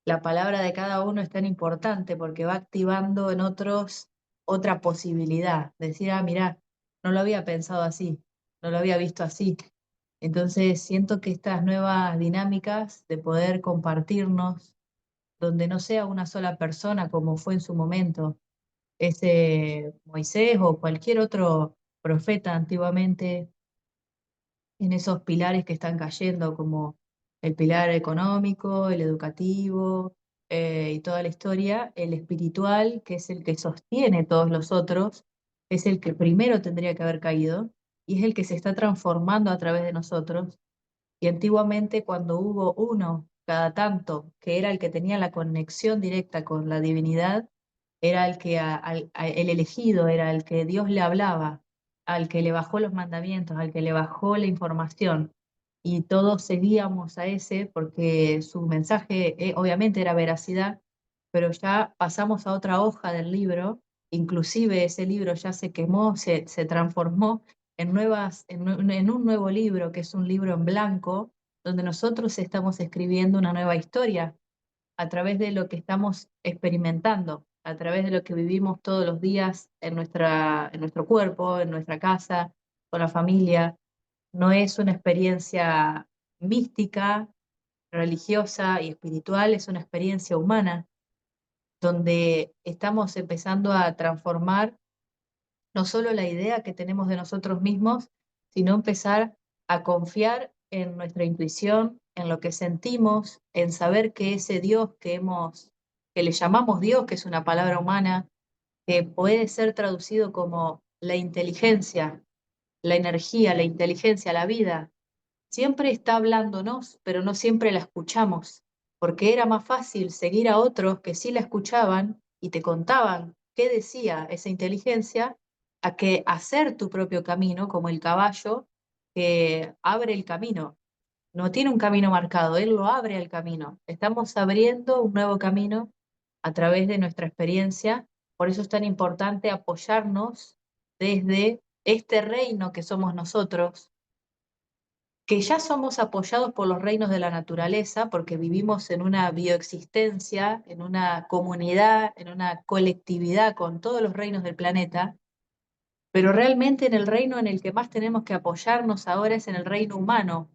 la palabra de cada uno es tan importante porque va activando en otros otra posibilidad. Decir, ah, mirá, no lo había pensado así, no lo había visto así. Entonces siento que estas nuevas dinámicas de poder compartirnos, donde no sea una sola persona como fue en su momento, ese Moisés o cualquier otro profeta antiguamente, en esos pilares que están cayendo, como el pilar económico, el educativo, y toda la historia, el espiritual, que es el que sostiene todos los otros, es el que primero tendría que haber caído y es el que se está transformando a través de nosotros. Y antiguamente, cuando hubo uno cada tanto que era el que tenía la conexión directa con la divinidad, era el que el elegido, era el que Dios le hablaba, al que le bajó los mandamientos, al que le bajó la información. Y todos seguíamos a ese porque su mensaje obviamente era veracidad, pero ya pasamos a otra hoja del libro, inclusive ese libro ya se quemó, se transformó en un nuevo libro, que es un libro en blanco, donde nosotros estamos escribiendo una nueva historia a través de lo que estamos experimentando, a través de lo que vivimos todos los días en nuestro cuerpo, en nuestra casa, con la familia. No es una experiencia mística, religiosa y espiritual, es una experiencia humana, donde estamos empezando a transformar no solo la idea que tenemos de nosotros mismos, sino empezar a confiar en nuestra intuición, en lo que sentimos, en saber que ese Dios que le llamamos Dios, que es una palabra humana, que puede ser traducido como la inteligencia, la energía, la inteligencia, la vida, siempre está hablándonos, pero no siempre la escuchamos. porque era más fácil seguir a otros que sí la escuchaban y te contaban qué decía esa inteligencia, a que hacer tu propio camino, como el caballo que abre el camino. No tiene un camino marcado, él lo abre el camino. Estamos abriendo un nuevo camino a través de nuestra experiencia. Por eso es tan importante apoyarnos desde este reino que somos nosotros, que ya somos apoyados por los reinos de la naturaleza, porque vivimos en una bioexistencia, en una comunidad, en una colectividad con todos los reinos del planeta, pero realmente en el reino en el que más tenemos que apoyarnos ahora es en el reino humano,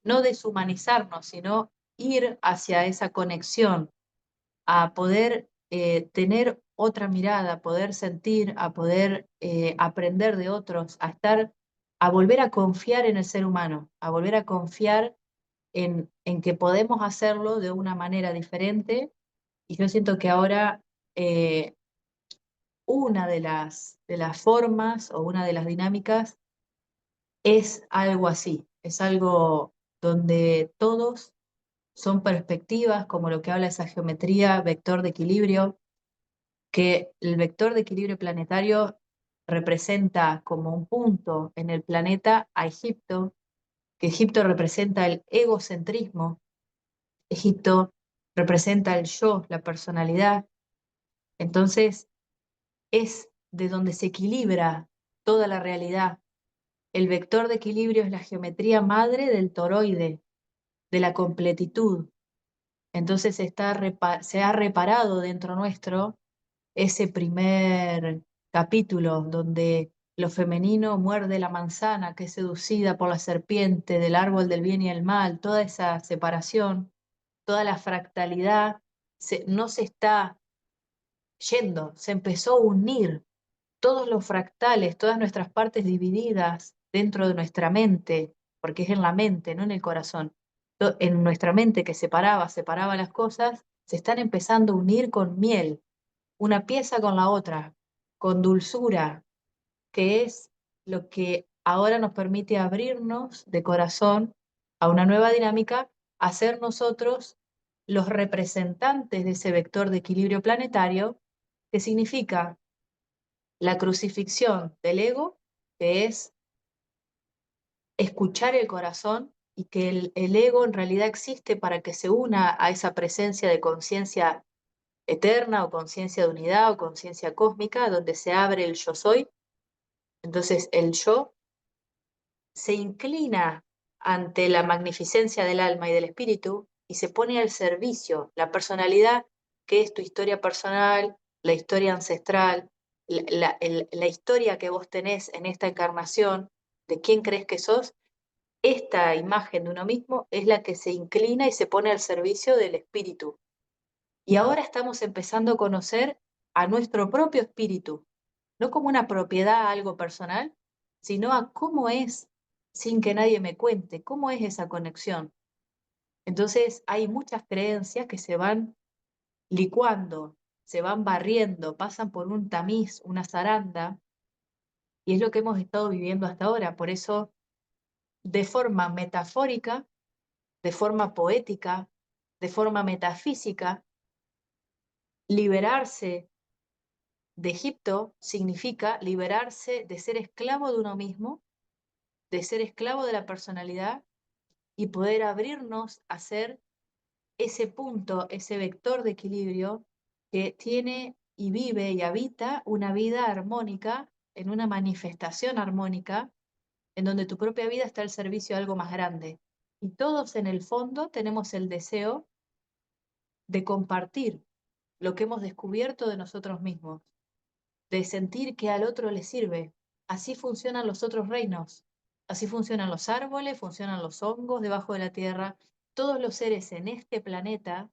no deshumanizarnos, sino ir hacia esa conexión, a poder tener otra mirada, a poder sentir, a poder aprender de otros, a volver a confiar en el ser humano, a volver a confiar en que podemos hacerlo de una manera diferente. Y yo siento que ahora eh, una de las formas o una de las dinámicas es algo así, es algo donde todos son perspectivas, como lo que habla esa geometría, vector de equilibrio, que el vector de equilibrio planetario representa como un punto en el planeta a Egipto, que Egipto representa el egocentrismo, Egipto representa el yo, la personalidad. Entonces es de donde se equilibra toda la realidad. El vector de equilibrio es la geometría madre del toroide, de la completitud. Entonces se ha reparado dentro nuestro ese primer capítulo donde lo femenino muerde la manzana que es seducida por la serpiente del árbol del bien y el mal, toda esa separación, toda la fractalidad, no se está yendo, se empezó a unir todos los fractales, todas nuestras partes divididas dentro de nuestra mente, porque es en la mente, no en el corazón. En nuestra mente que separaba las cosas, se están empezando a unir con miel, una pieza con la otra, con dulzura, que es lo que ahora nos permite abrirnos de corazón a una nueva dinámica, a ser nosotros los representantes de ese vector de equilibrio planetario, que significa la crucifixión del ego, que es escuchar el corazón y que el ego en realidad existe para que se una a esa presencia de conciencia eterna o conciencia de unidad o conciencia cósmica, donde se abre el yo soy. Entonces el yo se inclina ante la magnificencia del alma y del espíritu y se pone al servicio, la personalidad, que es tu historia personal, la historia ancestral, la historia que vos tenés en esta encarnación, de quién crees que sos. Esta imagen de uno mismo es la que se inclina y se pone al servicio del espíritu. Y ahora estamos empezando a conocer a nuestro propio espíritu, no como una propiedad, algo personal, sino a cómo es, sin que nadie me cuente, cómo es esa conexión. Entonces hay muchas creencias que se van licuando, se van barriendo, pasan por un tamiz, una zaranda, y es lo que hemos estado viviendo hasta ahora. Por eso, de forma metafórica, de forma poética, de forma metafísica, liberarse de Egipto significa liberarse de ser esclavo de uno mismo, de ser esclavo de la personalidad y poder abrirnos a ser ese punto, ese vector de equilibrio que tiene y vive y habita una vida armónica, en una manifestación armónica, en donde tu propia vida está al servicio de algo más grande. Y todos en el fondo tenemos el deseo de compartir lo que hemos descubierto de nosotros mismos, de sentir que al otro le sirve. Así funcionan los otros reinos, así funcionan los árboles, funcionan los hongos debajo de la tierra. Todos los seres en este planeta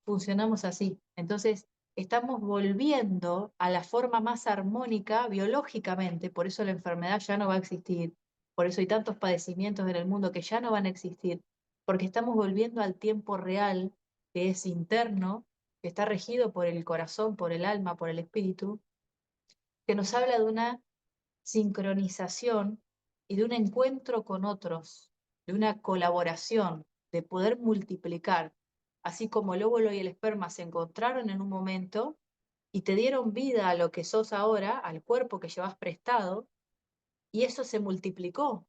funcionamos así. Entonces, estamos volviendo a la forma más armónica biológicamente, por eso la enfermedad ya no va a existir, por eso hay tantos padecimientos en el mundo que ya no van a existir, porque estamos volviendo al tiempo real, que es interno, que está regido por el corazón, por el alma, por el espíritu, que nos habla de una sincronización y de un encuentro con otros, de una colaboración, de poder multiplicar. así como el óvulo y el esperma se encontraron en un momento y te dieron vida a lo que sos ahora, al cuerpo que llevas prestado, y eso se multiplicó.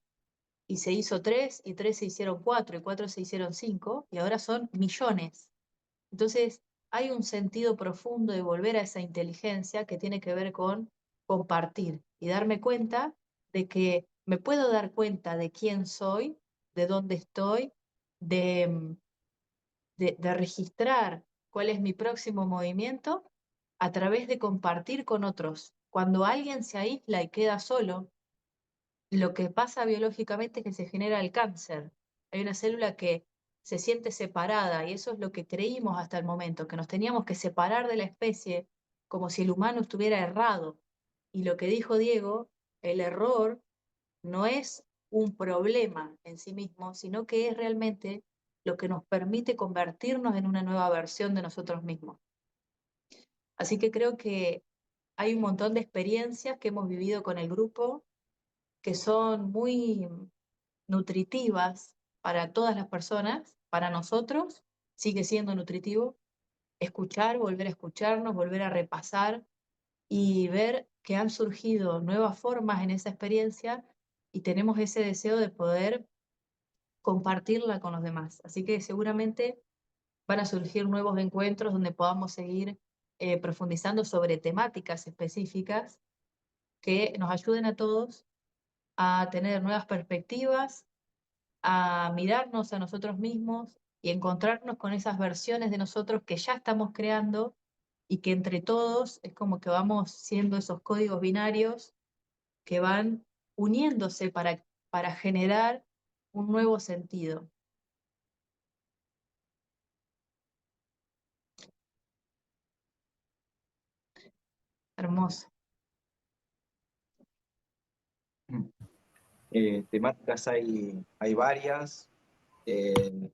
Y se hizo 3, y 3 se hicieron 4, y 4 se hicieron 5, y ahora son millones. Entonces, hay un sentido profundo de volver a esa inteligencia que tiene que ver con compartir y darme cuenta de que me puedo dar cuenta de quién soy, de dónde estoy, de, de registrar cuál es mi próximo movimiento a través de compartir con otros. Cuando alguien se aísla y queda solo, lo que pasa biológicamente es que se genera el cáncer. Hay una célula que se siente separada y eso es lo que creímos hasta el momento, que nos teníamos que separar de la especie como si el humano estuviera errado. Y lo que dijo Diego, el error no es un problema en sí mismo, sino que es realmente lo que nos permite convertirnos en una nueva versión de nosotros mismos. Así que creo que hay un montón de experiencias que hemos vivido con el grupo que son muy nutritivas para todas las personas, para nosotros sigue siendo nutritivo escuchar, volver a escucharnos, volver a repasar y ver que han surgido nuevas formas en esa experiencia y tenemos ese deseo de poder compartirla con los demás. Así que seguramente van a surgir nuevos encuentros donde podamos seguir profundizando sobre temáticas específicas que nos ayuden a todos a tener nuevas perspectivas, a mirarnos a nosotros mismos y encontrarnos con esas versiones de nosotros que ya estamos creando y que entre todos es como que vamos siendo esos códigos binarios que van uniéndose para generar un nuevo sentido. Hermoso. Temáticas hay varias.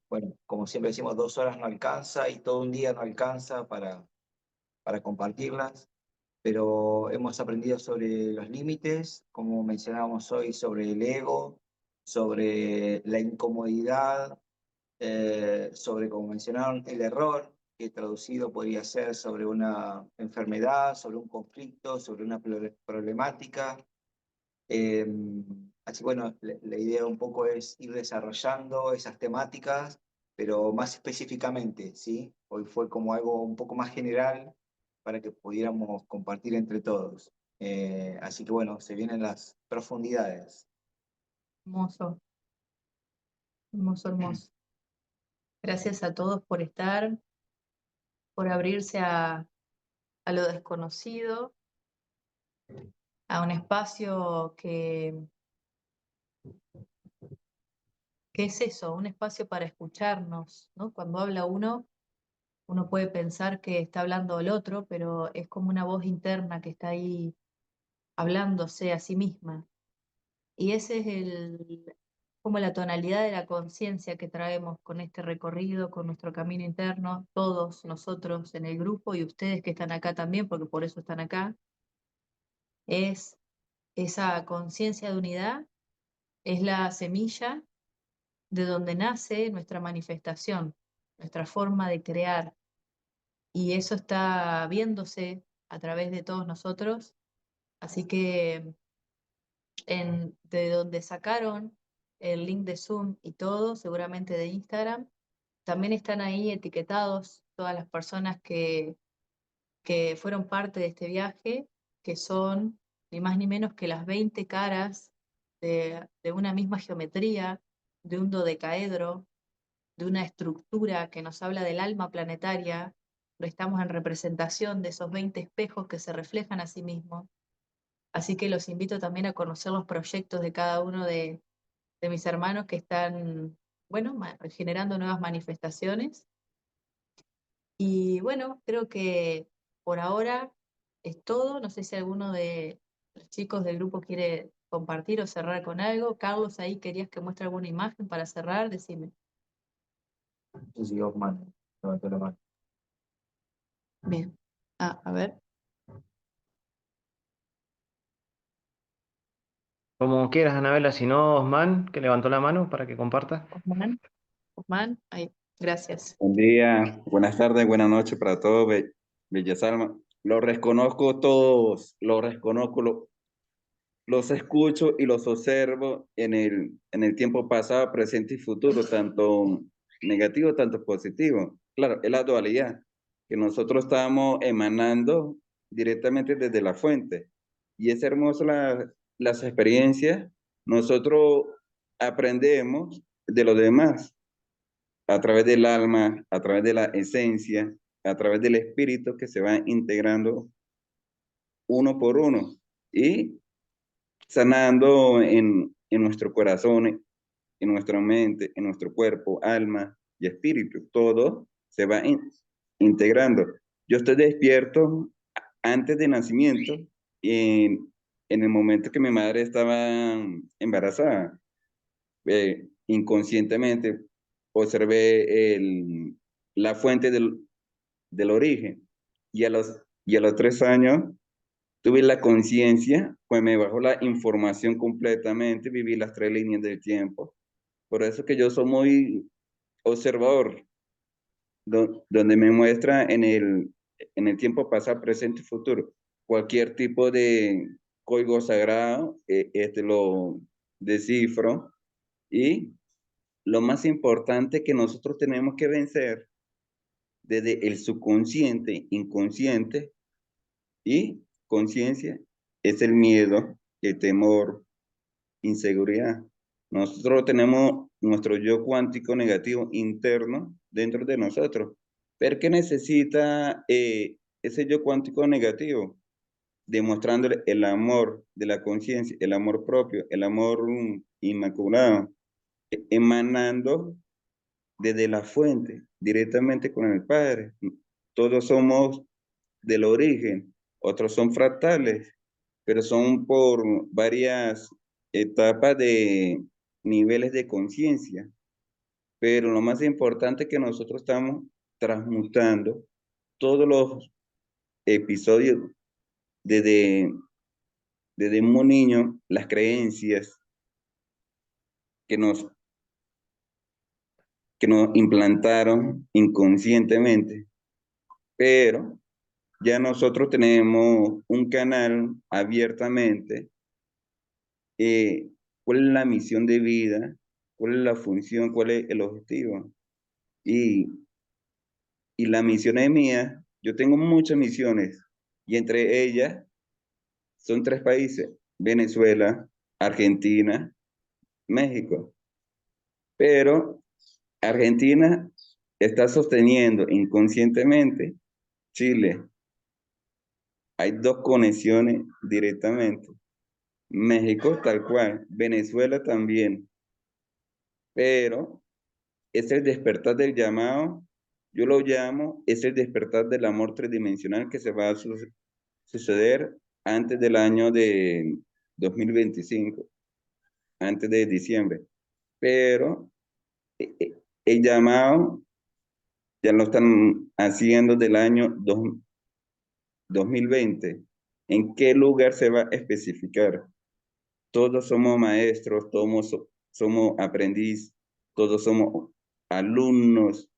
Bueno, como siempre decimos, 2 horas no alcanza y todo un día no alcanza para compartirlas, pero hemos aprendido sobre los límites, como mencionábamos hoy, sobre el ego, sobre la incomodidad, sobre, como mencionaron, el error, que traducido podría ser sobre una enfermedad, sobre un conflicto, sobre una problemática. Eh, Así bueno, la idea un poco es ir desarrollando esas temáticas, pero más específicamente, ¿sí? Hoy fue como algo un poco más general para que pudiéramos compartir entre todos. Así que bueno, se vienen las profundidades. Hermoso, hermoso, hermoso. Gracias a todos por estar, por abrirse a lo desconocido, a un espacio que es eso, un espacio para escucharnos, ¿no? Cuando habla uno, uno puede pensar que está hablando el otro, pero es como una voz interna que está ahí hablándose a sí misma. Y ese es como la tonalidad de la conciencia que traemos con este recorrido, con nuestro camino interno, todos nosotros en el grupo y ustedes que están acá también, porque por eso están acá, es esa conciencia de unidad, es la semilla de donde nace nuestra manifestación, nuestra forma de crear. Y eso está viéndose a través de todos nosotros. Así que de donde sacaron el link de Zoom y todo, seguramente de Instagram, también están ahí etiquetados todas las personas que fueron parte de este viaje, que son ni más ni menos que las 20 caras de una misma geometría, de un dodecaedro, de una estructura que nos habla del alma planetaria, estamos en representación de esos 20 espejos que se reflejan a sí mismos. Así que los invito también a conocer los proyectos de cada uno de mis hermanos que están, bueno, generando nuevas manifestaciones. Y bueno, creo que por ahora es todo. No sé si alguno de los chicos del grupo quiere compartir o cerrar con algo. Carlos, ahí querías que muestre alguna imagen para cerrar, decime. No sé si Osman levantó la mano. Bien. Ah, a ver. Como quieras, Anabela, si no, Osman, que levantó la mano para que comparta. Osman, Osman, ahí. Gracias. Buen día, buenas tardes, buenas noches para todos, bellas almas. Los reconozco todos, los reconozco, los escucho y los observo en el tiempo pasado, presente y futuro, tanto negativo, tanto positivo. Claro, es la dualidad que nosotros estamos emanando directamente desde la fuente. Y es hermoso las experiencias. Nosotros aprendemos de los demás a través del alma, a través de la esencia, a través del espíritu que se va integrando uno por uno y sanando en nuestro corazón, en nuestra mente, en nuestro cuerpo, alma y espíritu. Todo se va integrando. Yo estoy despierto antes de nacimiento, en el momento que mi madre estaba embarazada. Inconscientemente observé la fuente del origen y a los 3 años tuve la conciencia, pues me bajó la información completamente, viví las 3 líneas del tiempo. Por eso que yo soy muy observador, donde me muestra en el tiempo pasado, presente y futuro. Cualquier tipo de código sagrado, lo descifro. Y lo más importante que nosotros tenemos que vencer desde el subconsciente, inconsciente y conciencia es el miedo, el temor, inseguridad. Nosotros tenemos nuestro yo cuántico negativo interno dentro de nosotros. ¿Pero qué necesita ese yo cuántico negativo? Demostrándole el amor de la conciencia, el amor propio, el amor inmaculado, emanando desde la fuente, directamente con el Padre. Todos somos del origen, otros son fractales, pero son por varias etapas de niveles de conciencia. Pero lo más importante es que nosotros estamos transmutando todos los episodios desde, desde un niño, las creencias que nos implantaron inconscientemente, pero ya nosotros tenemos un canal abiertamente. ¿Cuál es la misión de vida? ¿Cuál es la función? ¿Cuál es el objetivo? Y, y la misión es mía. Yo tengo muchas misiones y entre ellas son 3 países: Venezuela, Argentina, México. Pero Argentina está sosteniendo inconscientemente Chile. Hay 2 conexiones directamente. México tal cual, Venezuela también. Pero es el despertar del llamado, yo lo llamo, es el despertar del amor tridimensional que se va a suceder antes del año de 2025, antes de diciembre. Pero el llamado ya lo están haciendo del año 2020. ¿En qué lugar se va a especificar? Todos somos maestros, todos somos aprendiz, todos somos alumnos.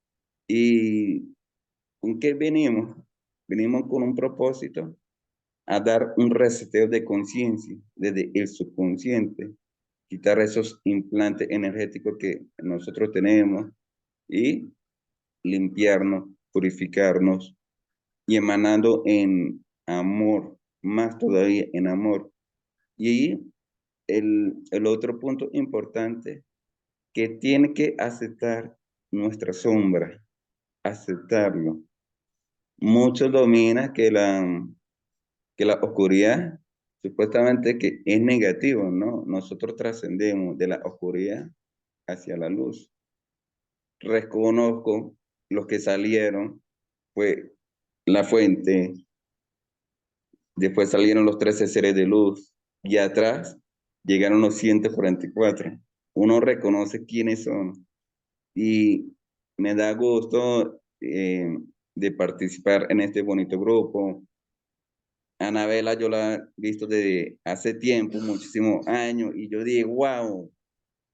¿Y con qué venimos? Venimos con un propósito, a dar un reseteo de conciencia desde el subconsciente, quitar esos implantes energéticos que nosotros tenemos y limpiarnos, purificarnos y emanando en amor, más todavía en amor. Y el otro punto importante, que tiene que aceptar nuestra sombra, aceptarlo. Muchos dominan que la oscuridad supuestamente que es negativo, ¿no? Nosotros trascendemos de la oscuridad hacia la luz. Reconozco los que salieron, fue la fuente, después salieron los 13 seres de luz y atrás llegaron los 144. Uno reconoce quiénes son y me da gusto de participar en este bonito grupo. Anabela yo la he visto desde hace tiempo, muchísimos años, y yo dije, wow,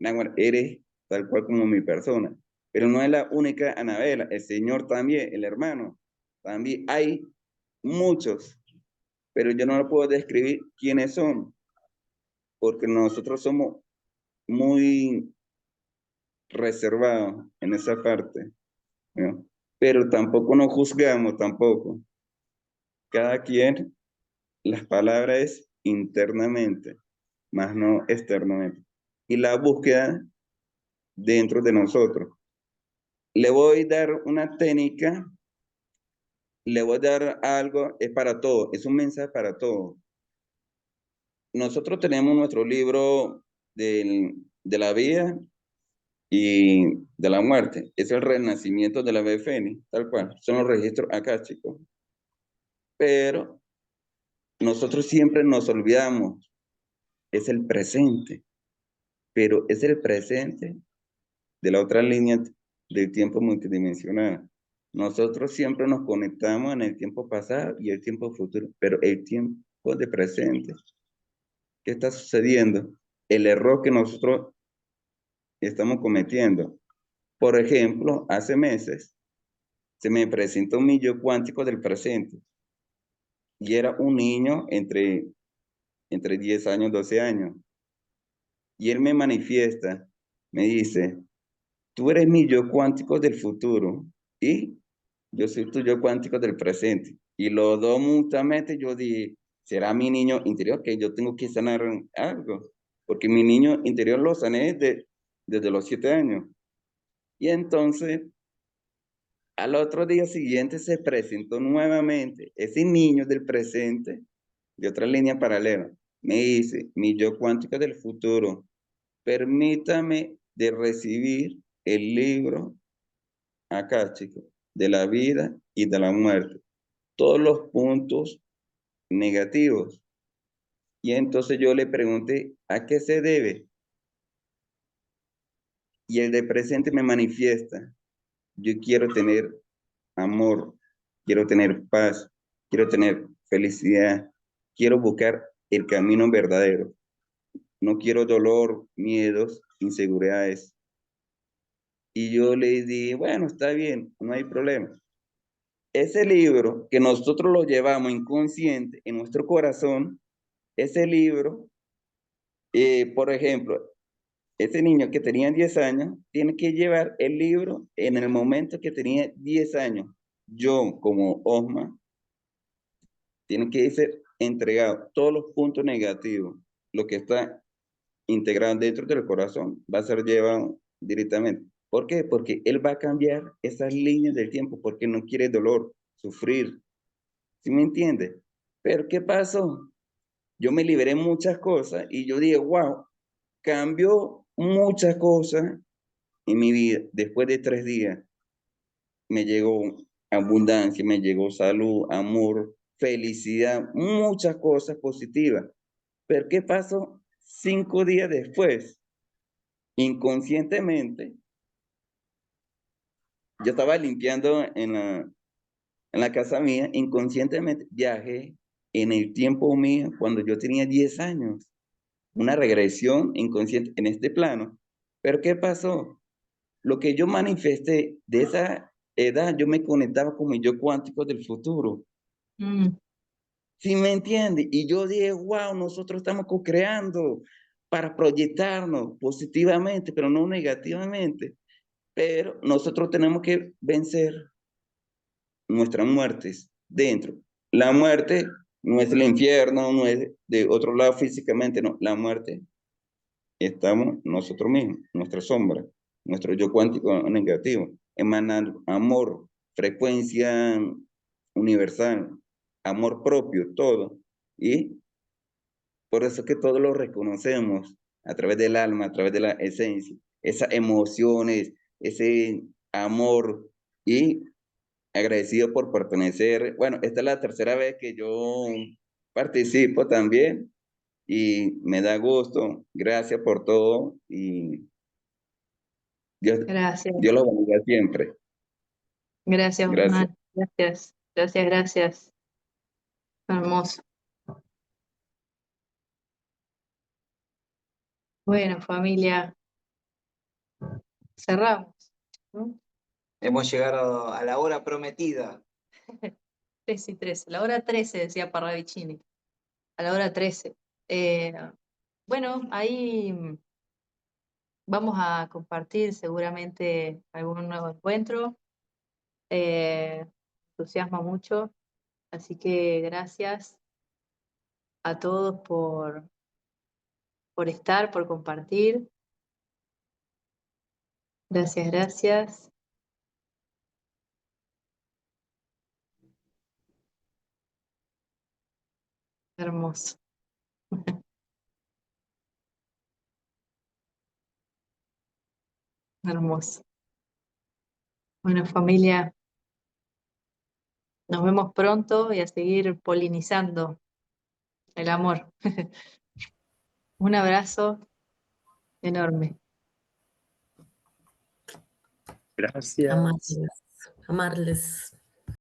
Naguará, eres tal cual como mi persona. pero no es la única Anabela, el Señor también, el hermano, también hay muchos, pero yo no lo puedo describir quiénes son, porque nosotros somos muy reservados en esa parte, ¿no? Pero tampoco nos juzgamos, tampoco. Cada quien, las palabras es internamente, más no externamente. Y la búsqueda dentro de nosotros. Le voy a dar una técnica, le voy a dar algo, es para todo, es un mensaje para todo. Nosotros tenemos nuestro libro de la vida y de la muerte. Es el renacimiento de la ave fénix, tal cual. Son los registros acá, chicos. Pero nosotros siempre nos olvidamos, es el presente, pero es el presente de la otra línea del tiempo multidimensional. Nosotros siempre nos conectamos en el tiempo pasado y el tiempo futuro, pero el tiempo de presente, ¿qué está sucediendo? El error que nosotros estamos cometiendo. Por ejemplo, hace meses se me presentó un yo cuántico del presente y era un niño entre 10 años, 12 años. Y él me manifiesta, me dice, tú eres mi yo cuántico del futuro y yo soy tu yo cuántico del presente. Y los dos mutuamente yo dije, será mi niño interior que yo tengo que sanar algo, porque mi niño interior lo sané desde los 7 años. Y entonces, al otro día siguiente se presentó nuevamente ese niño del presente, de otra línea paralela. Me dice, mi yo cuántico del futuro, permítame de recibir el libro acá, chicos, de la vida y de la muerte. Todos los puntos negativos. Y entonces yo le pregunté, ¿a qué se debe? Y el de presente me manifiesta, yo quiero tener amor, quiero tener paz, quiero tener felicidad, quiero buscar el camino verdadero. No quiero dolor, miedos, inseguridades. Y yo le dije, bueno, está bien, no hay problema. Ese libro que nosotros lo llevamos inconsciente en nuestro corazón, ese libro, por ejemplo, ese niño que tenía 10 años, tiene que llevar el libro en el momento que tenía 10 años. Yo, como Osma, tiene que ser entregado todos los puntos negativos, lo que está integrado dentro del corazón, va a ser llevado directamente. ¿Por qué? Porque él va a cambiar esas líneas del tiempo, porque no quiere dolor, sufrir. ¿Sí me entiende? Pero ¿qué pasó? Yo me liberé muchas cosas y yo dije, wow, cambió muchas cosas en mi vida. Después de 3 días me llegó abundancia, me llegó salud, amor, felicidad, muchas cosas positivas. Pero ¿qué pasó? 5 días después, inconscientemente, yo estaba limpiando en la casa mía, inconscientemente viajé en el tiempo mío cuando yo tenía 10 años. Una regresión inconsciente en este plano. Pero ¿qué pasó? Lo que yo manifesté de esa edad, yo me conectaba con mi yo cuántico del futuro. ¿Sí me entiende? Y yo dije, wow, nosotros estamos co-creando para proyectarnos positivamente, pero no negativamente. Pero nosotros tenemos que vencer nuestras muertes dentro. La muerte no es el infierno, no es de otro lado físicamente, no. La muerte estamos nosotros mismos, nuestra sombra, nuestro yo cuántico negativo, emanando amor, frecuencia universal, amor propio, todo. Y por eso es que todos lo reconocemos a través del alma, a través de la esencia, esas emociones, ese amor y agradecido por pertenecer. Bueno, esta es la tercera vez que yo participo también y me da gusto. Gracias por todo y Gracias, Dios los bendiga siempre. gracias, Gracias. Osman. Gracias, gracias, gracias. Hermoso. Bueno, familia, cerramos. ¿no? Hemos llegado a la hora prometida. 3:13, la hora 13, decía Parravicini. A la hora 13. Bueno, ahí vamos a compartir seguramente algún nuevo encuentro. Entusiasma mucho, así que gracias a todos por estar, por compartir. Gracias, gracias. Hermoso. Hermoso. Bueno, familia, nos vemos pronto y a seguir polinizando el amor. Un abrazo enorme. Gracias. Amarles, amarles.